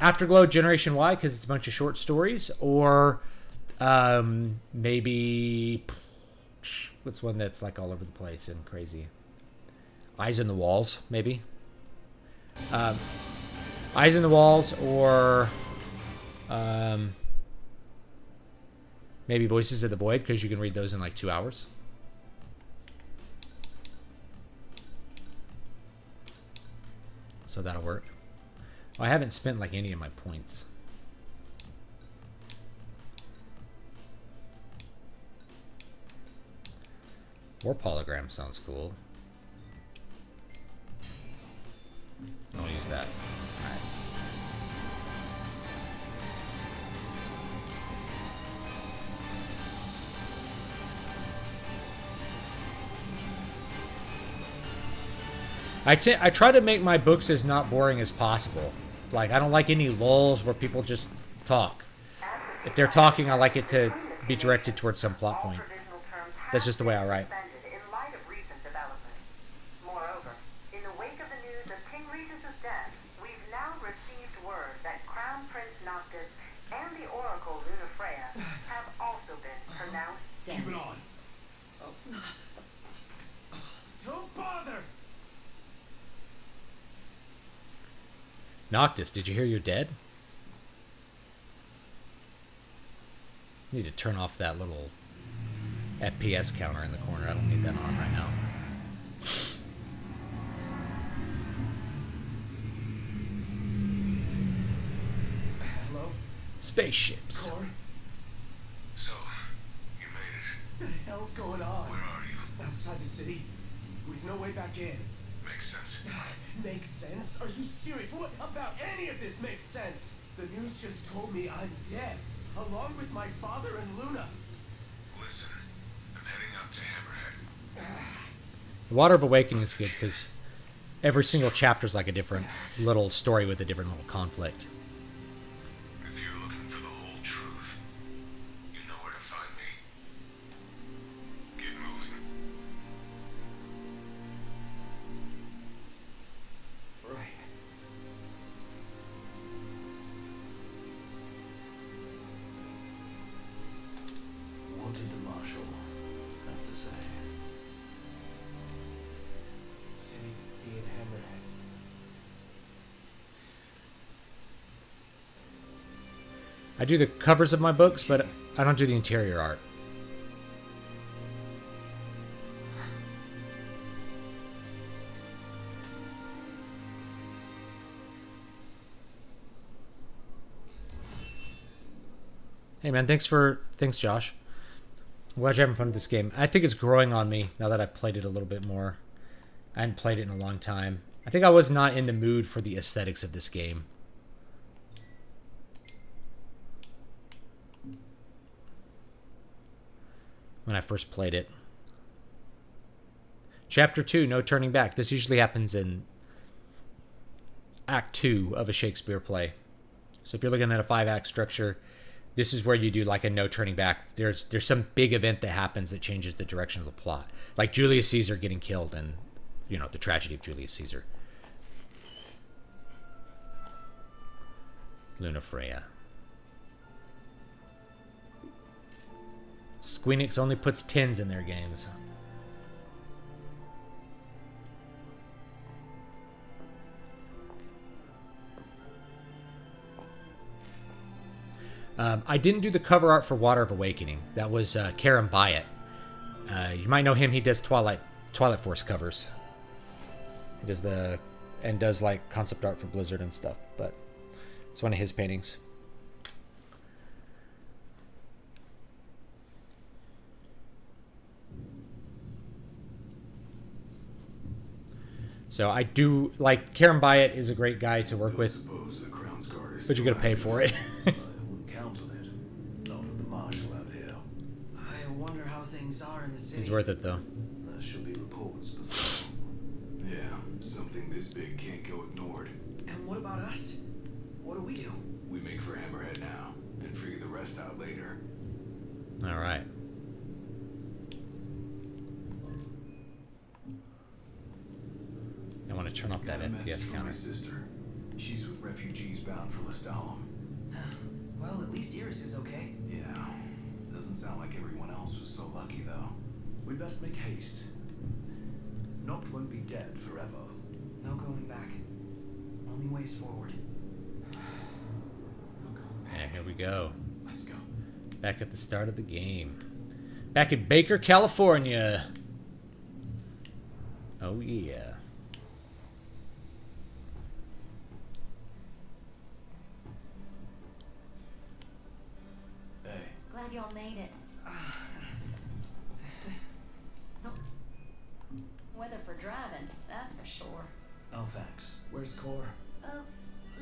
Afterglow Generation Y, because it's a bunch of short stories, or maybe what's one that's like all over the place and crazy? Eyes in the Walls, maybe. Eyes in the Walls, or maybe Voices of the Void, because you can read those in like 2 hours. So that'll work. Oh, I haven't spent like any of my points. War Polygram sounds cool. I'll use that. Alright. I try to make my books as not boring as possible. Like, I don't like any lulls where people just talk. If they're talking, I like it to be directed towards some plot point. That's just the way I write. In light of recent developments. Moreover, in the wake of the news of King Regis' death, we've now received word that Crown Prince Noctis and the Oracle Lunafreya have also been pronounced dead. Keep it on. Don't bother. Noctis, did you hear you're dead? Need to turn off that little FPS counter in the corner. I don't need that on right now. Hello? Spaceships. Cor? So, you made it. What the hell's going on? Where are you? Outside the city, with no way back in. Makes sense. Makes sense? Are you serious? What about any of this makes sense? The news just told me I'm dead, along with my father and Luna. Listen, I'm heading up to Hammerhead. The Water of Awakening is good because every single chapter is like a different little story with a different little conflict. If you're looking for the whole truth, you know where to find me. Get moving. Right. Wanted the Marshal, have to say. City being Hammerhead. I do the covers of my books, but I don't do the interior art. Hey man, thanks Josh. I'm glad you're having fun with this game. I think it's growing on me now that I've played it a little bit more. I hadn't played it in a long time. I think I was not in the mood for the aesthetics of this game. When I first played it. Chapter 2, No Turning Back. This usually happens in Act 2 of a Shakespeare play. So if you're looking at a 5-act structure, this is where you do like a no turning back. There's some big event that happens that changes the direction of the plot. Like Julius Caesar getting killed and, you know, the tragedy of Julius Caesar. It's Luna Freya. Squeenix only puts 10s in their games. I didn't do the cover art for Water of Awakening. That was Karen Byatt. You might know him. He does Twilight Force covers. He does like concept art for Blizzard and stuff. But it's one of his paintings. So I do like Karen Byatt is a great guy to work with, but you got to pay for it. I wouldn't count on it. Not with the Marshal out here. I wonder how things are in the city. He's worth it though. There should be reports before. Yeah, something this big can't go ignored. And what about us? What do we do? We make for Hammerhead now, and figure the rest out later. All right. I want to turn off that Got a message FPS from my counter. sister. She's with refugees bound for Lestalem. Well, at least Iris is okay. Yeah, doesn't sound like everyone else was so lucky though. We best make haste. Noct won't be dead forever. No going back. Only ways forward. No going back. Yeah, here we go. Let's go. Back at the start of the game. Back in Baker, California. Oh yeah. Hey, Glad y'all made it. Oh. Weather for driving, that's for sure. Oh, thanks. Where's Core?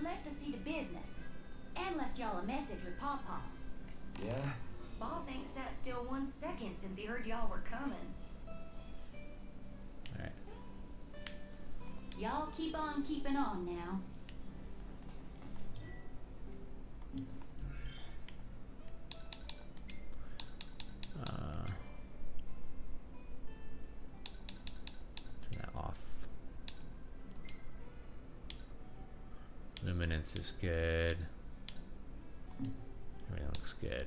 Left to see to business. And left y'all a message with Pawpaw. Yeah? Boss ain't sat still 1 second since he heard y'all were coming. Alright. Y'all keep on keeping on now. Turn that off. Luminance is good. Everything looks good.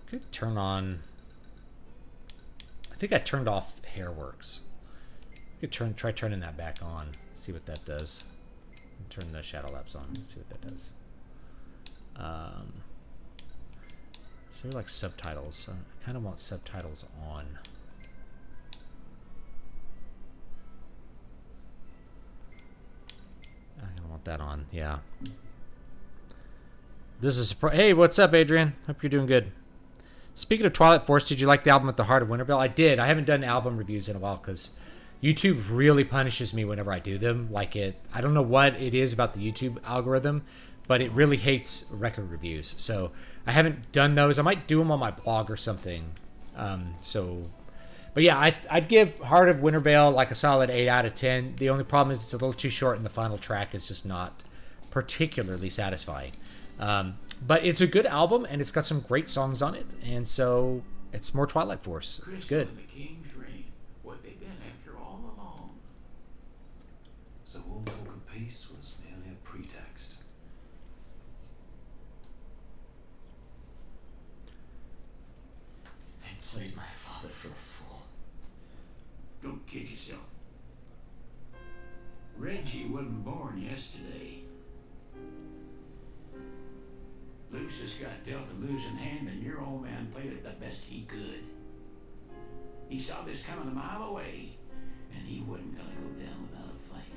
Could turn on. I think I turned off Hairworks. Could try turning that back on. See what that does. Turn the shadow lapse on. See what that does. Is there like subtitles? I kind of want subtitles on. I kind of want that on. Yeah. This is a surprise. Hey, what's up, Adrian? Hope you're doing good. Speaking of Twilight Force, did you like the album At the Heart of Winterville? I did. I haven't done album reviews in a while because YouTube really punishes me whenever I do them. Like I don't know what it is about the YouTube algorithm, but it really hates record reviews. So I haven't done those. I might do them on my blog or something. But yeah, I'd give Heart of Winter Veil like a solid 8 out of 10. The only problem is it's a little too short, and the final track is just not particularly satisfying. But it's a good album, and it's got some great songs on it, and so it's more Twilight Force. It's good. The King's reign, what they've been after all along. So all talk of peace was merely a pretext. They played my father for a fool. Don't kid yourself. Reggie wasn't born yesterday. Lucius got dealt a losing hand, and your old man played it the best he could. He saw this coming a mile away, and he wasn't gonna go down without a fight.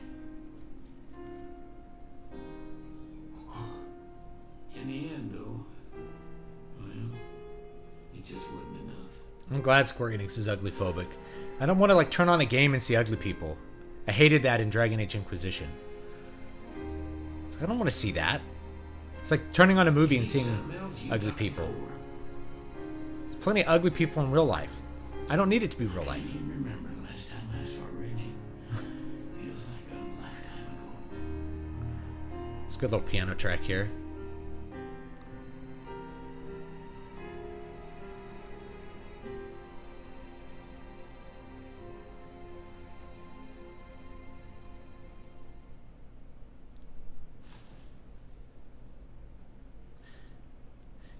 In the end, though, well, it just wasn't enough. I'm glad Square Enix is ugly phobic. I don't want to like turn on a game and see ugly people. I hated that in Dragon Age Inquisition. It's like, I don't want to see that. It's like turning on a movie and seeing ugly people. There's plenty of ugly people in real life. I don't need it to be real life. I can't remember the last time I saw Reggie. Feels like a lifetime ago. It's a good little piano track here.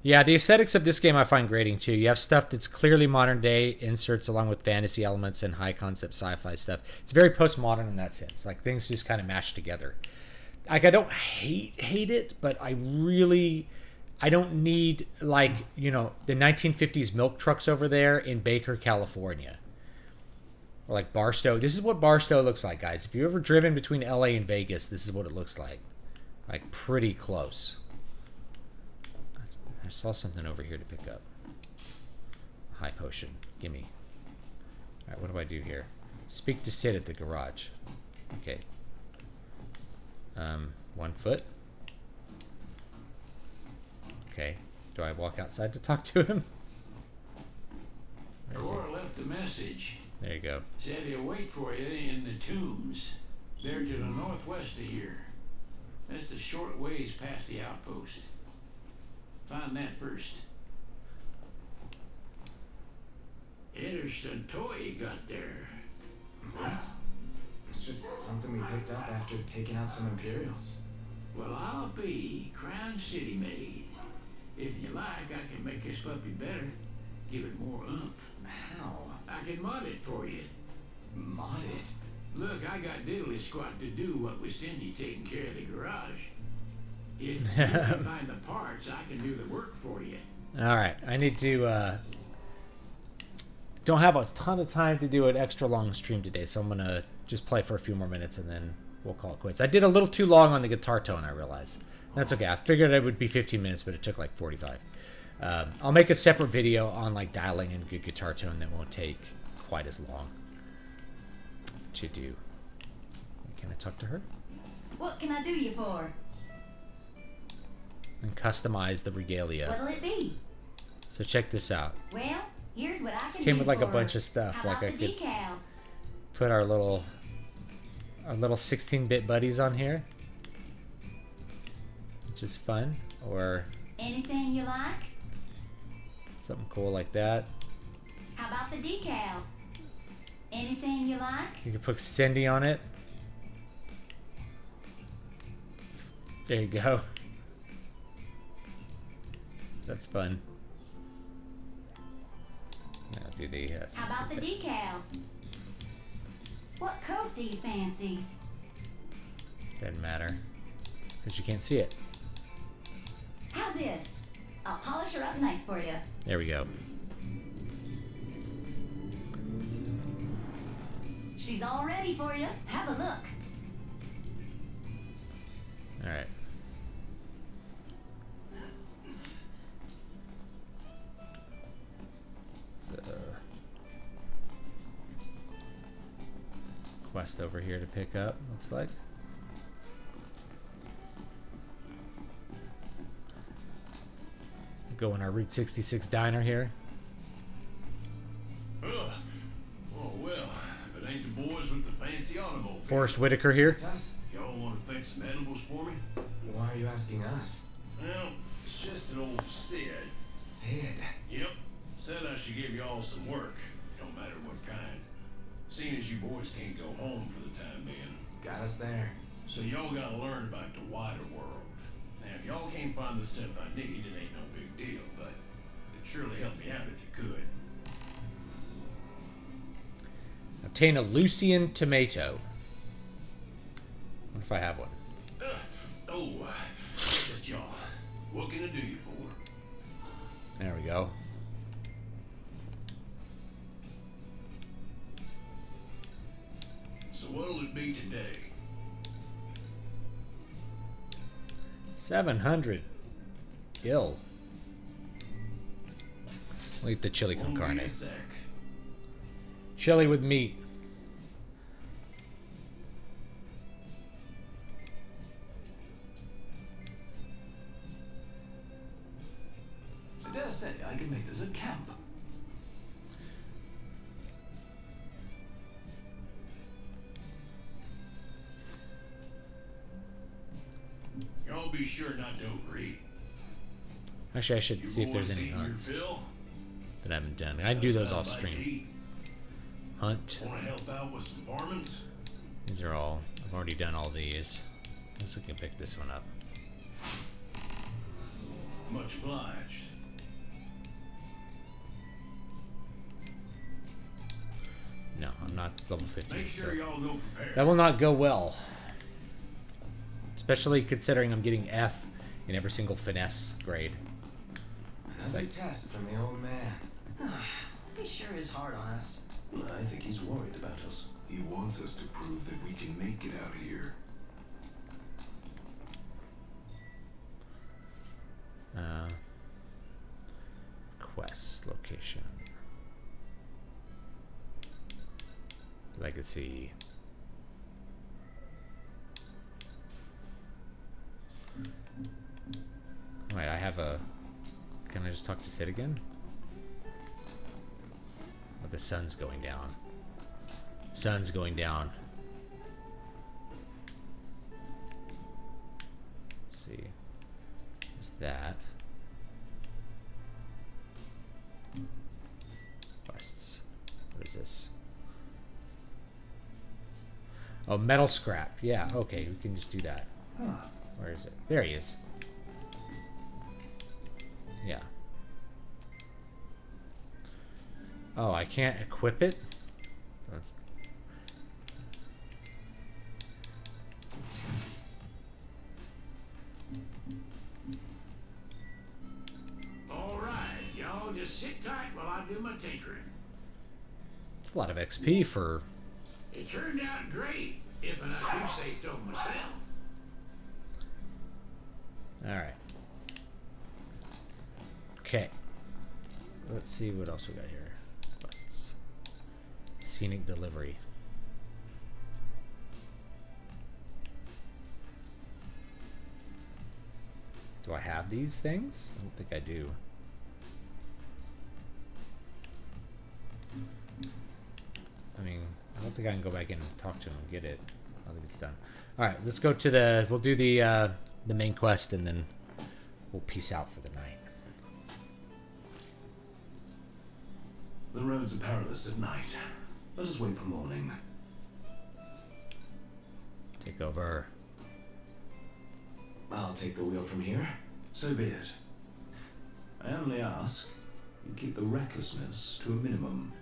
Yeah, the aesthetics of this game I find grating too. You have stuff that's clearly modern day inserts along with fantasy elements and high concept sci-fi stuff. It's very postmodern in that sense. Like things just kind of mash together. Like I don't hate it, but I don't need like, you know, the 1950s milk trucks over there in Baker, California. Or like Barstow. This is what Barstow looks like, guys. If you've ever driven between LA and Vegas, this is what it looks like. Like pretty close. I saw something over here to pick up. High potion. Gimme. Alright, what do I do here? Speak to Sid at the garage. Okay. 1 foot. Okay. Do I walk outside to talk to him? Where is he? Cora left a message. There you go. Said he'll wait for you in the tombs. They're to the northwest of here. That's a short ways past the outpost. Find that first. Interesting toy you got there. It's just something we picked up after taking out some Imperials. Well, I'll be Crown City made. If you like, I can make this puppy better. Give it more oomph. How? I can mod it for you. Mod it? Look, I got diddly squat to do what with Cindy taking care of the garage. If you can find the parts, I can do the work for you. Alright, I need to, don't have a ton of time to do an extra long stream today, so I'm gonna just play for a few more minutes and then we'll call it quits. I did a little too long on the guitar tone, I realize. That's okay. I figured it would be 15 minutes, but it took like 45. I'll make a separate video on like dialing in good guitar tone that won't take quite as long to do. Can I talk to her? What can I do you for? And customize the regalia. What'll it be? So check this out. Well, here's what I can do. Came with like for a bunch of stuff. How Like about I the could decals? put our little 16-bit buddies on here, which is fun, or Anything you like? something cool like that. How about the decals? Anything you like? You can put Cindy on it. There you go. That's fun. Now do the How about the decals? What coat do you fancy? Doesn't matter, because you can't see it. How's this? I'll polish her up nice for you. There we go. She's all ready for you. Have a look. All right. So, quest over here to pick up, looks like. Go in our Route 66 diner here. Ugh. Oh, well, if it ain't the boys with the fancy automobile. Forrest Whitaker here. It's us. Y'all want to fix some edibles for me? Why are you asking us? Well, it's just an old Sid. Sid. Yep. Said I should give y'all some work, no matter what kind. Seeing as you boys can't go home for the time being. Got us there. So y'all gotta learn about the wider world. Now, if y'all can't find the stuff I need, it ain't no big deal, but it'd surely help me out if you could. Obtain a Lucian tomato. What if I have one? Just y'all. What can I do you for? There we go. So what'll it be today? 700 gil. I'll eat the chili con Won't be carne. a sec. Chili with meat. I dare say I can make this a camp. Y'all be sure not to overeat. Actually, I should You see if there's boys any eating your hunts fill? that I haven't done. I do those off Sounds like stream. Hunt. Want to help out with some varmints? These are all. I've already done all these. Let's look and pick this one up. Much obliged. No, I'm not level 15. Make sure so y'all go prepared. that will not go well. Especially considering I'm getting F in every single finesse grade. Another test from the old man. He sure is hard on us. I think he's worried about us. He wants us to prove that we can make it out here. Quest location. Legacy. Wait, I have a... Can I just talk to Sid again? Oh, the sun's going down. Sun's going down. Let's see. There's that. Quests. What is this? Oh, metal scrap. Yeah, okay, we can just do that. Where is it? There he is. Yeah. Oh, I can't equip it? That's... All right, y'all just sit tight while I do my tinkering. It's a lot of XP for... It turned out great, if I do say so myself. Alright. Okay. Let's see what else we got here. Quests. Scenic delivery. Do I have these things? I don't think I do. I mean, I don't think I can go back in and talk to him and get it. I think it's done. Alright, let's go to the... We'll do the main quest and then we'll peace out for the night. The roads are perilous at night. Let us wait for morning. Take over. I'll take the wheel from here. So be it. I only ask you keep the recklessness to a minimum.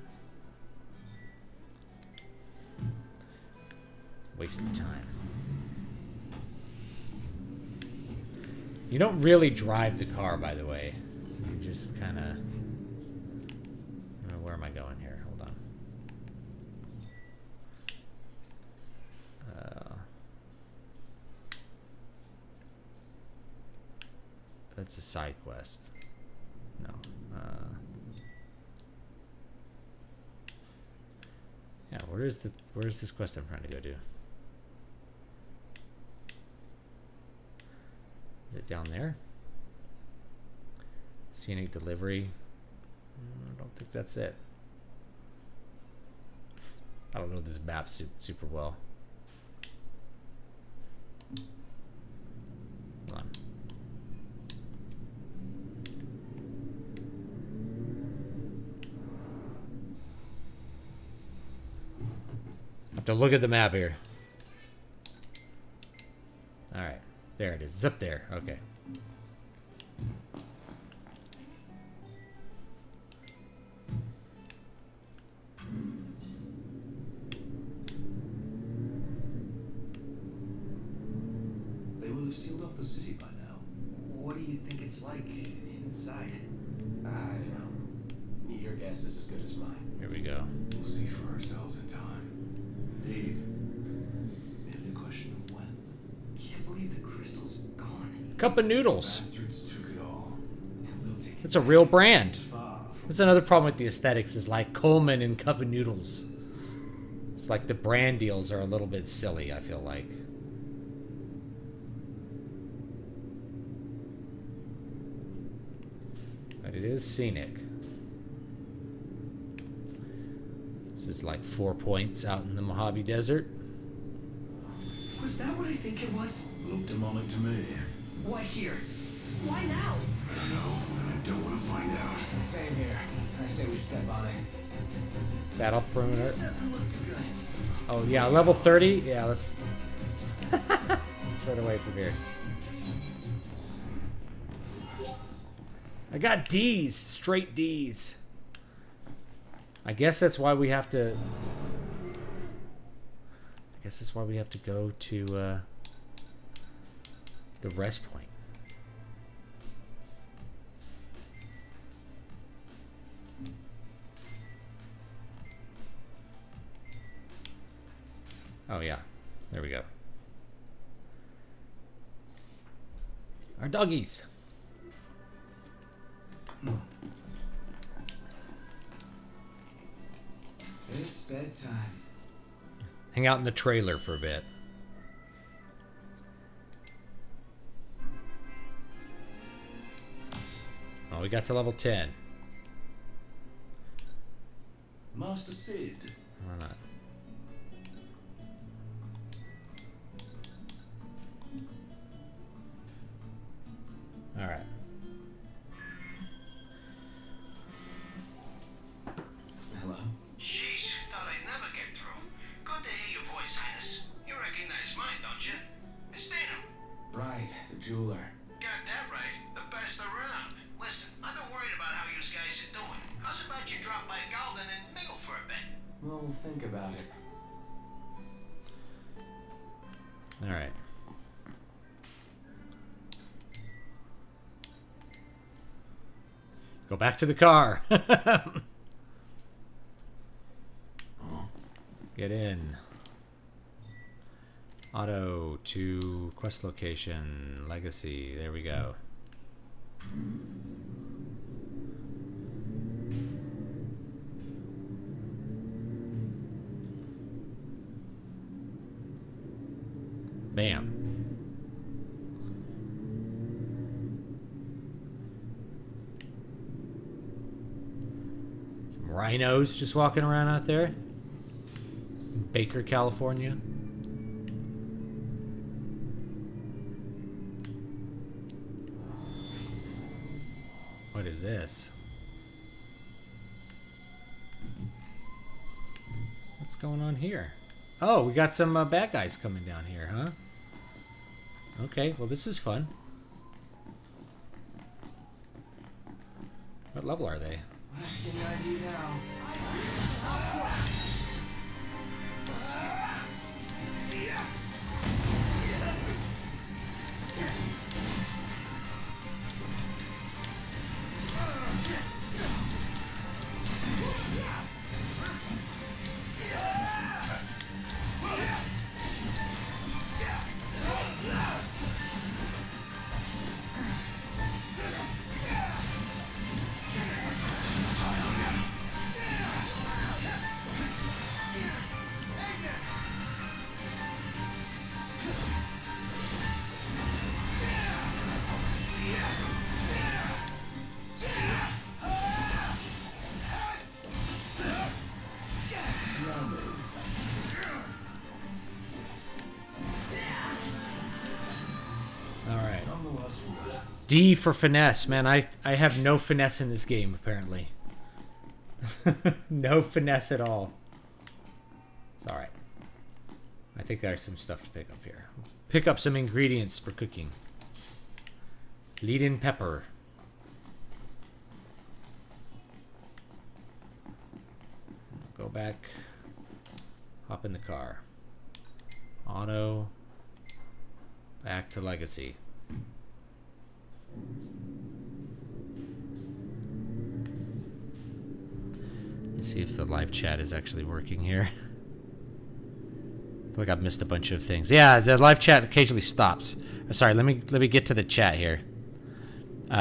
Waste of time. You don't really drive the car, by the way. You just kind of... Where am I going here? Hold on. That's a side quest. No. Yeah, where's this quest I'm trying to go to? Is it down there? Scenic delivery. I don't think that's it. I don't know this map super well. Hold on. I have to look at the map here. All right, there it is. It's up there. Okay. They will have sealed off the city by now. What do you think it's like inside? I don't know. Your guess is as good as mine. Here we go. We'll see for ourselves in time. Indeed. Merely a question of when. Can't believe the crystal's gone. Cup of noodles. Bastards took it all. And we'll take it. It's a real brand. Far from That's another problem with the aesthetics is like Coleman and Cup of Noodles. It's like the brand deals are a little bit silly, I feel like. But it is scenic. This is like 4 points out in the Mojave Desert. Was that what I think it was? looked demonic to me. Why here? Why now? I don't know, and I don't want to find out. Same here. I say we step on it. Battle perimeter. Doesn't look too good. Oh yeah, level 30. Yeah, let's let's run away from here. I got D's, straight D's. I guess that's why we have to. I guess that's why we have to go to the rest point. Oh yeah, there we go. Our doggies. It's bedtime. Hang out in the trailer for a bit. Oh, we got to level 10. Master Sid. Why not? All right. Hello? Jeez, thought I'd never get through. Good to hear your voice, Highness. You recognize mine, don't you? It's Dana. Right, the jeweler. Got that right. The best around. Listen, I've been worried about how you guys are doing. How's about you drop by Golden and mingle for a bit? Well, we'll think about it. All right. Go back to the car. Get in. Auto to quest location. Legacy. There we go. Bam. Some rhinos just walking around out there. Baker, California. What is this? What's going on here? Oh, we got some bad guys coming down here, huh? Okay, well this is fun. What level are they? Any idea now? D for finesse, man. I have no finesse in this game, apparently. No finesse at all. It's alright. I think there's some stuff to pick up here. Pick up some ingredients for cooking. Lead-in pepper. Go back. Hop in the car. Auto. Back to Legacy. Let's see if the live chat is actually working here. I feel like I've missed a bunch of things. Yeah, the live chat occasionally stops. Sorry, let me get to the chat here.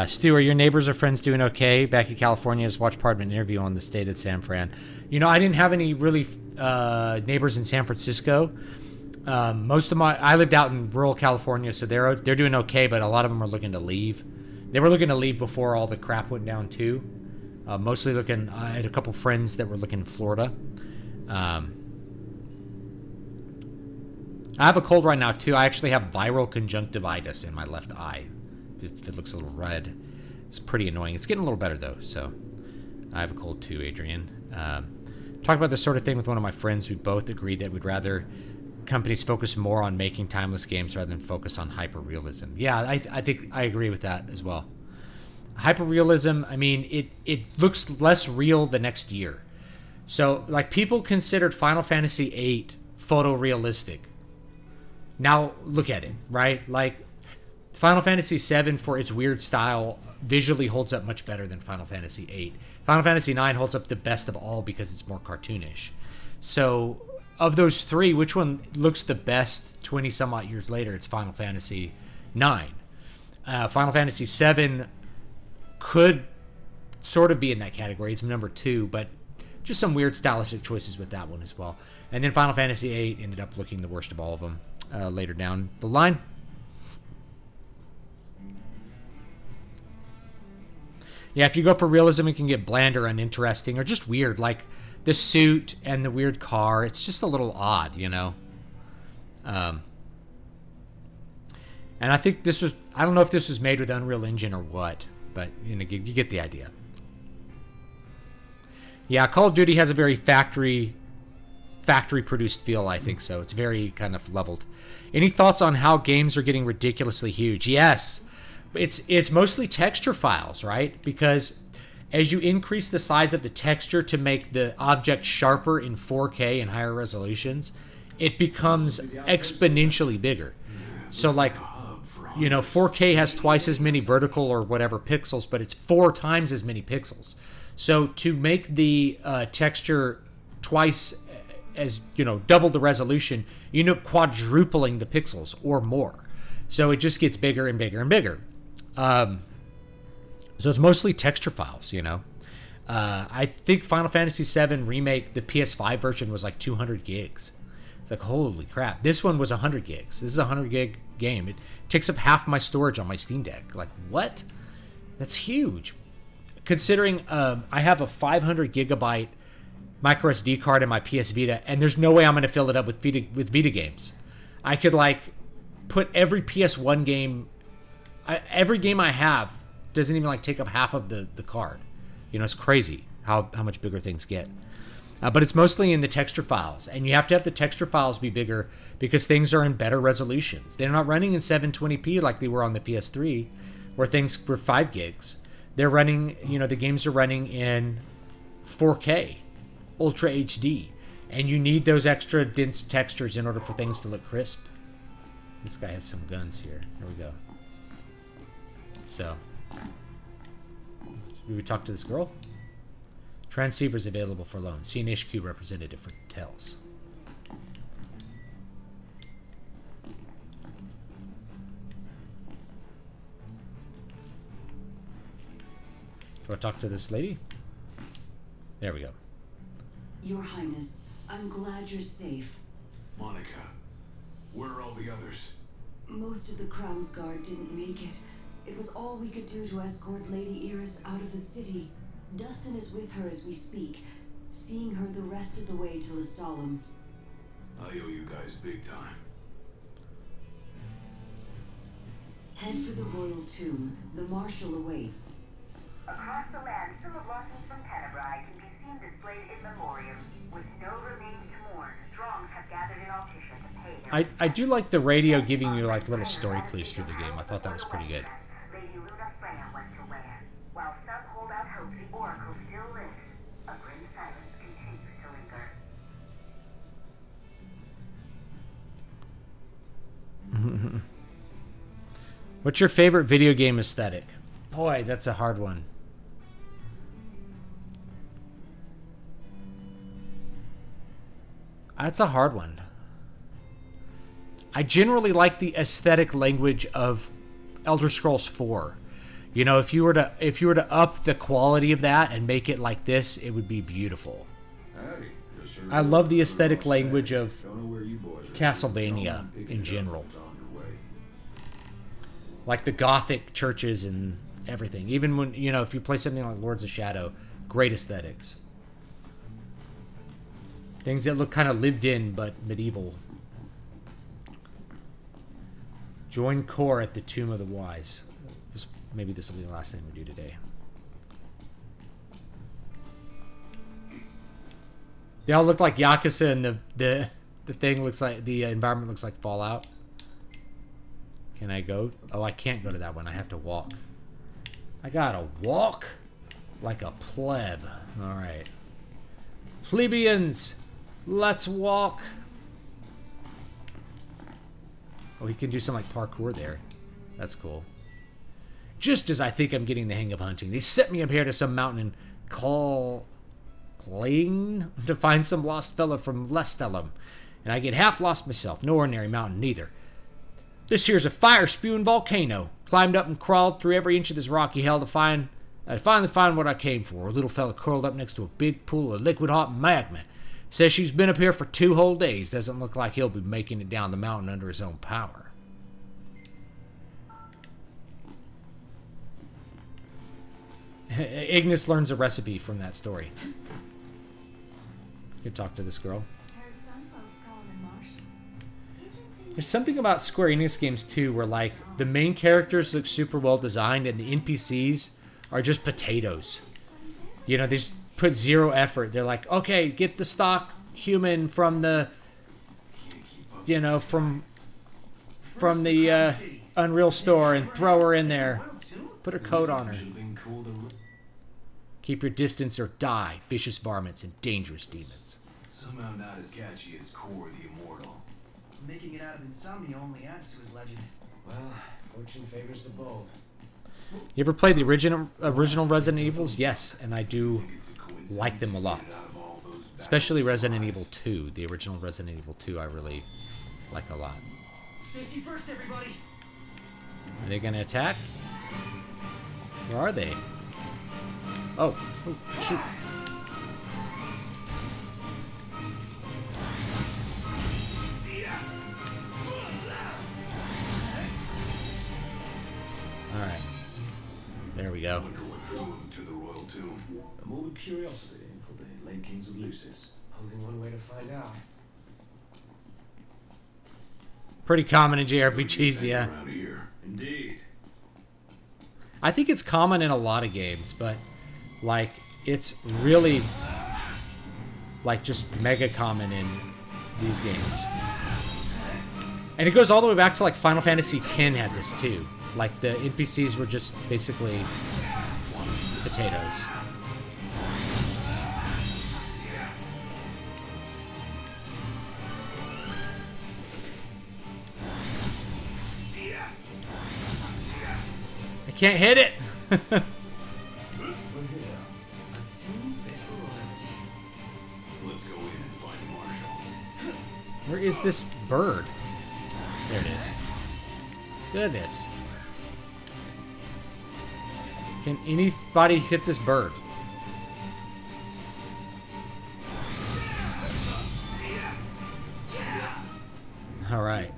Stu, are your neighbors or friends doing okay? Back in California, just watched part of an interview on the state of San Fran. You know, I didn't have any really neighbors in San Francisco. Most of I lived out in rural California, so they're doing okay, but a lot of them are looking to leave. They were looking to leave before all the crap went down too. Mostly looking. I had a couple friends that were looking in Florida. I have a cold right now too. I actually have viral conjunctivitis in my left eye. If it looks a little red, it's pretty annoying. It's getting a little better though. So I have a cold too, Adrian. Talked about this sort of thing with one of my friends. We both agreed that we'd rather companies focus more on making timeless games rather than focus on hyper-realism. Yeah, I think I agree with that as well. Hyper-realism, I mean, it looks less real the next year. So, like, people considered Final Fantasy VIII photorealistic. Now, look at it, right? Like, Final Fantasy VII, for its weird style, visually holds up much better than Final Fantasy VIII. Final Fantasy IX holds up the best of all because it's more cartoonish. So, of those three, which one looks the best 20-some-odd years later? It's Final Fantasy IX. Final Fantasy VII could sort of be in that category. It's number 2, but just some weird stylistic choices with that one as well. And then Final Fantasy VIII ended up looking the worst of all of them later down the line. Yeah, if you go for realism, it can get bland or uninteresting or just weird. Like the suit and the weird car, it's just a little odd, you know? And I think this was, I don't know if this was made with Unreal Engine or what, but you know, you get the idea. Yeah, Call of Duty has a very factory produced feel, I think so. It's very kind of leveled. Any thoughts on how games are getting ridiculously huge? Yes. It's mostly texture files, right? Because as you increase the size of the texture to make the object sharper in 4K and higher resolutions, it becomes exponentially bigger. So like, you know, 4K has twice as many vertical or whatever pixels, but it's 4 times as many pixels. So to make the texture twice as, you know, double the resolution, you end up quadrupling the pixels or more. So it just gets bigger and bigger and bigger. So it's mostly texture files, you know. I think Final Fantasy VII Remake, the PS5 version, was like 200 gigs. It's like, holy crap. This one was 100 gigs. This is a 100 gig game. It takes up half my storage on my Steam Deck. Like, what? That's huge. Considering I have a 500 gigabyte micro SD card in my PS Vita, and there's no way I'm going to fill it up with Vita games. I could, like, put every PS1 game... every game I have doesn't even, like, take up half of the card. You know, it's crazy how much bigger things get. But it's mostly in the texture files, and you have to have the texture files be bigger because things are in better resolutions. They're not running in 720p like they were on the PS3, where things were 5 gigs. They're running, you know, the games are running in 4K, Ultra HD, and you need those extra dense textures in order for things to look crisp. This guy has some guns here. Here we go. So, we talk to this girl. Transceivers available for loan. See an HQ representative for details. Do I talk to this lady? There we go. Your Highness, I'm glad you're safe. Monica, where are all the others? Most of the Crown's Guard didn't make it. It was all we could do to escort Lady Iris out of the city. Dustin is with her as we speak, seeing her the rest of the way to Lestalem. I owe you guys big time. Head for the royal tomb. The marshal awaits. Across the land, still a blossom from Tenebrae can be seen displayed in memoriam. With no remains to mourn, throngs have gathered in Altisha to pay their I do like the radio giving you like little story clues through the game. I thought that was pretty good. Lady Luna Freya went to where? While some hold out hope the Oracle still lives, a grim silence continues to linger. What's your favorite video game aesthetic? Boy, that's a hard one. That's a hard one. I generally like the aesthetic language of Elder Scrolls 4. You know, if you were to up the quality of that and make it like this, it would be beautiful. I love the aesthetic language of Castlevania in general. Like the Gothic churches and everything. Even when, you know, if you play something like Lords of Shadow, great aesthetics. Things that look kind of lived in, but medieval. Join Core at the Tomb of the Wise. Maybe this will be the last thing we do today. They all look like Yakuza, and the thing looks like, the environment looks like Fallout. Can I go? Oh, I can't go to that one. I have to walk. I gotta walk like a pleb. Alright. Plebeians, let's walk. Oh, he can do some like parkour there. That's cool. Just as I think I'm getting the hang of hunting, they set me up here to some mountain in Clane to find some lost fella from Lestelum. And I get half lost myself. No ordinary mountain, neither. This here's a fire-spewing volcano. Climbed up and crawled through every inch of this rocky hell to finally find what I came for. A little fella curled up next to a big pool of liquid hot magma. Says she's been up here for 2 whole days. Doesn't look like he'll be making it down the mountain under his own power. Ignis learns a recipe from that story. You can talk to this girl. There's something about Square Enix games too where like the main characters look super well designed and the NPCs are just potatoes. You know, they just put zero effort. They're like, okay, get the stock human from the, you know, from the Unreal store and throw her in there. Put her coat on her. Keep your distance or die, vicious varmints and dangerous demons. Somehow not as catchy as Core the Immortal. Making it out of insomnia only adds to his legend. Well, fortune favors the bold. You ever played the original Resident Evils? Yes, and I do like them a lot. Especially Resident Evil 2. The original Resident Evil 2 I really like a lot. Safety first, everybody. Are they gonna attack? Where are they? Oh, shoot. Alright. There we go. To the royal tomb. A morbid curiosity for the late kings of Lucis. Only one way to find out. Pretty common in JRPGs, yeah. Around here. Indeed. I think it's common in a lot of games, but like it's really like just mega common in these games. And it goes all the way back to like Final Fantasy X had this too. Like the NPCs were just basically potatoes. I can't hit it. We're here. Let's go in and find the marshal. Where is this bird? There it is. Goodness. Can anybody hit this bird? Alright.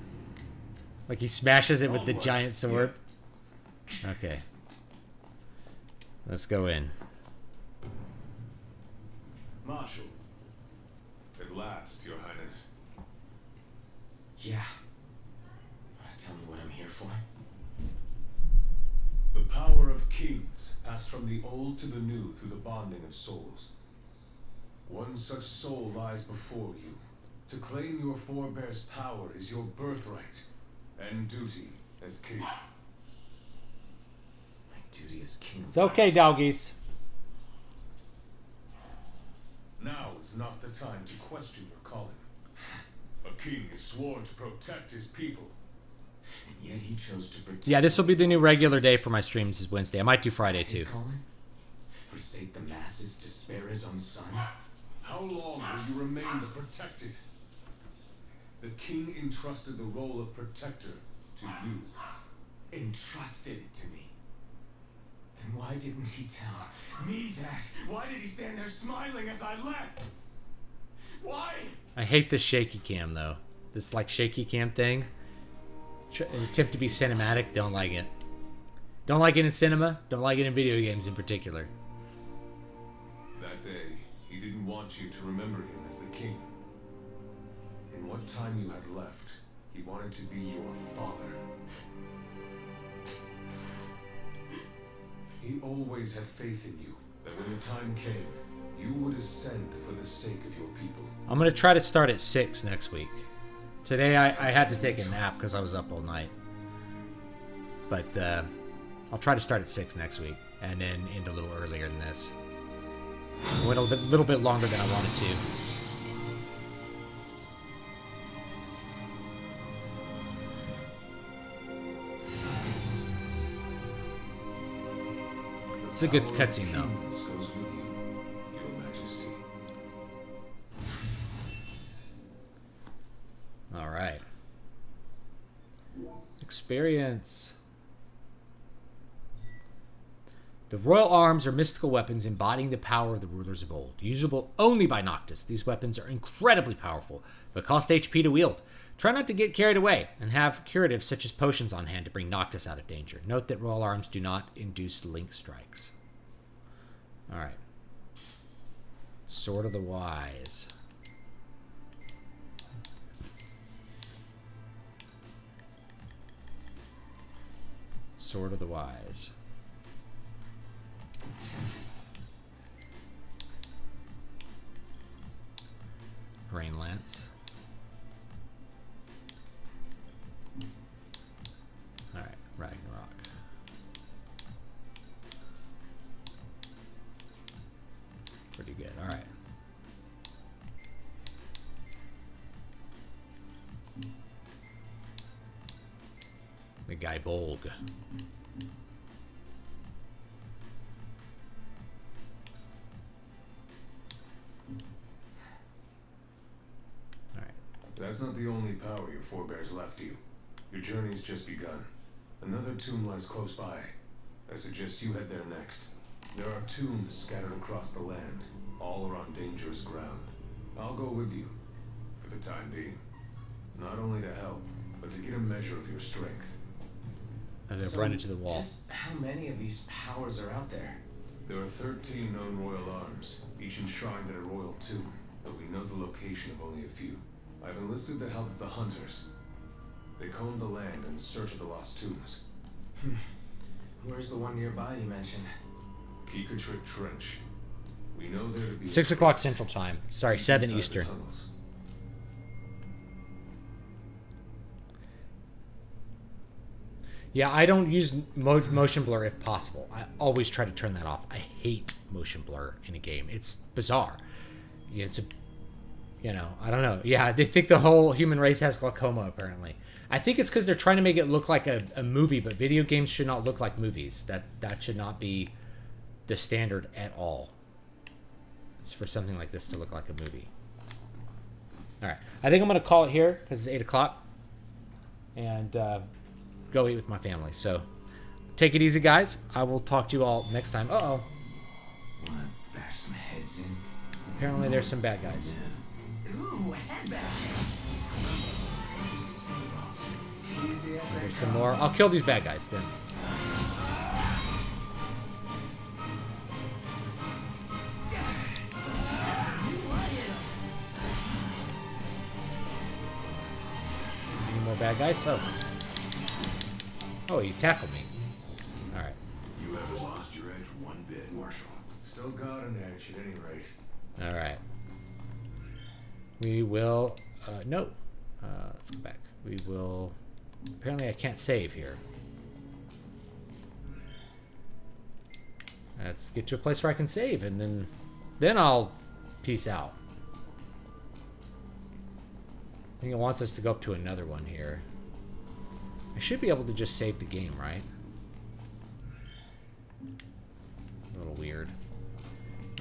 Like he smashes it with the giant sword. Okay. Let's go in. Marshal. At last, Your Highness. Yeah. Wanna tell me what I'm here for? passed from the old to the new through the bonding of souls. One such soul lies before you. To claim your forebear's power is your birthright and duty as king. My duty as king. It's okay, doggies. Now is not the time to question your calling. A king is sworn to protect his people. And yet he chose to protect. Yeah, this will be the new regular day for my streams is Wednesday. I might do Friday too. Calling? Forsake the masses to spare his own son? How long will you remain the protected? The king entrusted the role of protector to you. Entrusted it to me. Then why didn't he tell me that? Why did he stand there smiling as I left? Why? I hate this shaky cam though. This like shaky cam thing. Attempt to be cinematic. Don't like it. Don't like it in cinema. Don't like it in video games in particular. That day, he didn't want you to remember him as the king. In what time you had left, he wanted to be your father. He always had faith in you, that when the time came, you would ascend for the sake of your people. I'm going to try to start at 6 next week. Today I had to take a nap because I was up all night. But I'll try to start at 6 next week and then end a little earlier than this. I went a little bit longer than I wanted to. It's a good cutscene though. This goes with you, Your Majesty. All right. Experience. The royal arms are mystical weapons embodying the power of the rulers of old. Usable only by Noctis, these weapons are incredibly powerful, but cost HP to wield. Try not to get carried away, and have curatives such as potions on hand to bring Noctis out of danger. Note that royal arms do not induce link strikes. Alright. Sword of the Wise. Sword of the Wise. Rain Lance. Alright, Ragnarok. Pretty good, alright. The guy Bolg. That's not the only power your forebears left you. Your journey's just begun. Another tomb lies close by. I suggest you head there next. There are tombs scattered across the land. All are on dangerous ground. I'll go with you, for the time being. Not only to help, but to get a measure of your strength. I'm gonna run into the wall. Just how many of these powers are out there? There are 13 known royal arms, each enshrined in a royal tomb, but we know the location of only a few. I've enlisted the help of the hunters. They comb the land in search of the lost tombs. Where's the one nearby you mentioned? Keekatrik Trench. We know there to be 6 o'clock Central Time. Sorry, 7 inside the Eastern. tunnels. Yeah, I don't use motion blur if possible. I always try to turn that off. I hate motion blur in a game. It's bizarre. It's a, you know, I don't know. Yeah, they think the whole human race has glaucoma, apparently. I think it's because they're trying to make it look like a movie, but video games should not look like movies. That should not be the standard at all. It's for something like this to look like a movie. All right. I think I'm going to call it here because it's 8 o'clock. And go eat with my family. So take it easy, guys. I will talk to you all next time. Uh-oh. Wanna bash some heads in? Apparently there's some bad guys. Ooh, head bashing. Easy as There's some more. I'll kill these bad guys then. Any more bad guys? Oh, you tackled me. All right. You ever lost your edge got an edge at any rate. All right. We will. No. Let's go back. We will. Apparently, I can't save here. Let's get to a place where I can save, and then I'll peace out. I think it wants us to go up to another one here. I should be able to just save the game, right? A little weird.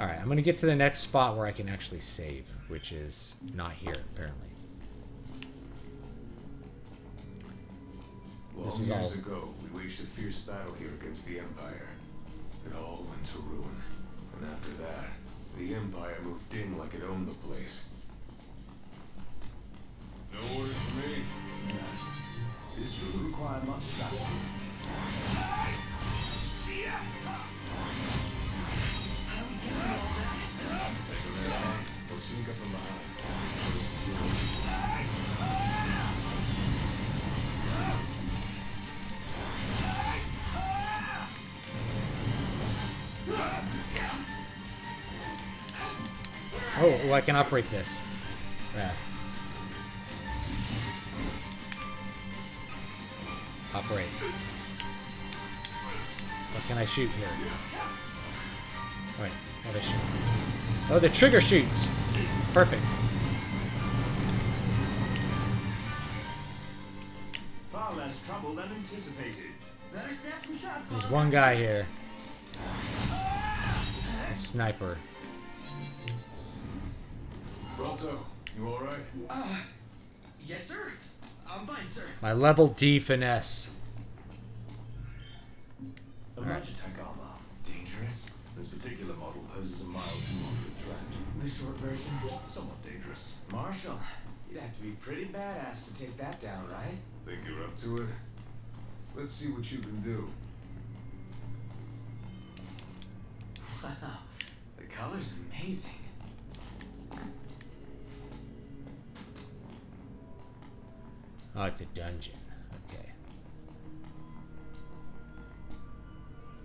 Alright, I'm going to get to the next spot where I can actually save, which is not here, apparently. Long years ago, we waged a fierce battle here against the Empire. It all went to ruin. And after that, the Empire moved in like it owned the place. No orders for me. This should require much strategy. We'll sneak up from behind. Oh, I can operate this. Yeah. Operate. What can I shoot here? Wait, how do I shoot? Oh, the trigger shoots. Perfect. Far less trouble than anticipated. Better snap some shots. There's one guy here. A sniper. Ralto, you alright? Yes, sir. I'm fine, sir. My level D finesse. A Logitech armor. Dangerous? This particular model poses a mild to moderate threat. The short version. Somewhat dangerous. Marshall, you'd have to be pretty badass to take that down, right? Think you're up to it? Let's see what you can do. Wow, the color's amazing. Oh, it's a dungeon. Okay.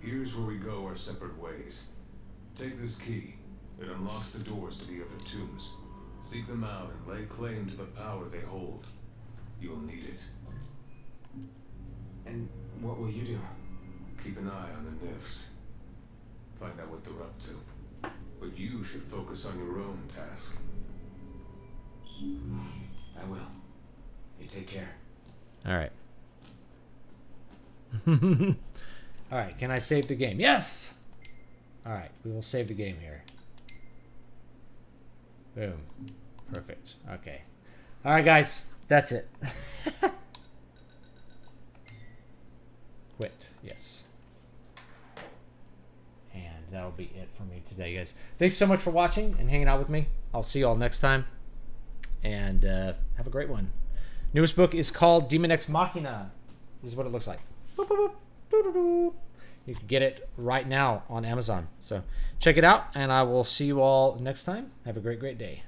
Here's where we go our separate ways. Take this key. It unlocks the doors to the other tombs. Seek them out and lay claim to the power they hold. You'll need it. And what will you do? Keep an eye on the Nifs. Find out what they're up to. But you should focus on your own task. I will. You take care. All right. All right, can I save the game? Yes! All right, we will save the game here. Boom. Perfect. Okay. All right, guys, that's it. Quit. Yes. And that'll be it for me today, guys. Thanks so much for watching and hanging out with me. I'll see you all next time. And have a great one. Newest book is called Demon Ex Machina. This is what it looks like. Boop, boop, boop. Doo, doo, doo. You can get it right now on Amazon. So check it out, and I will see you all next time. Have a great, great day.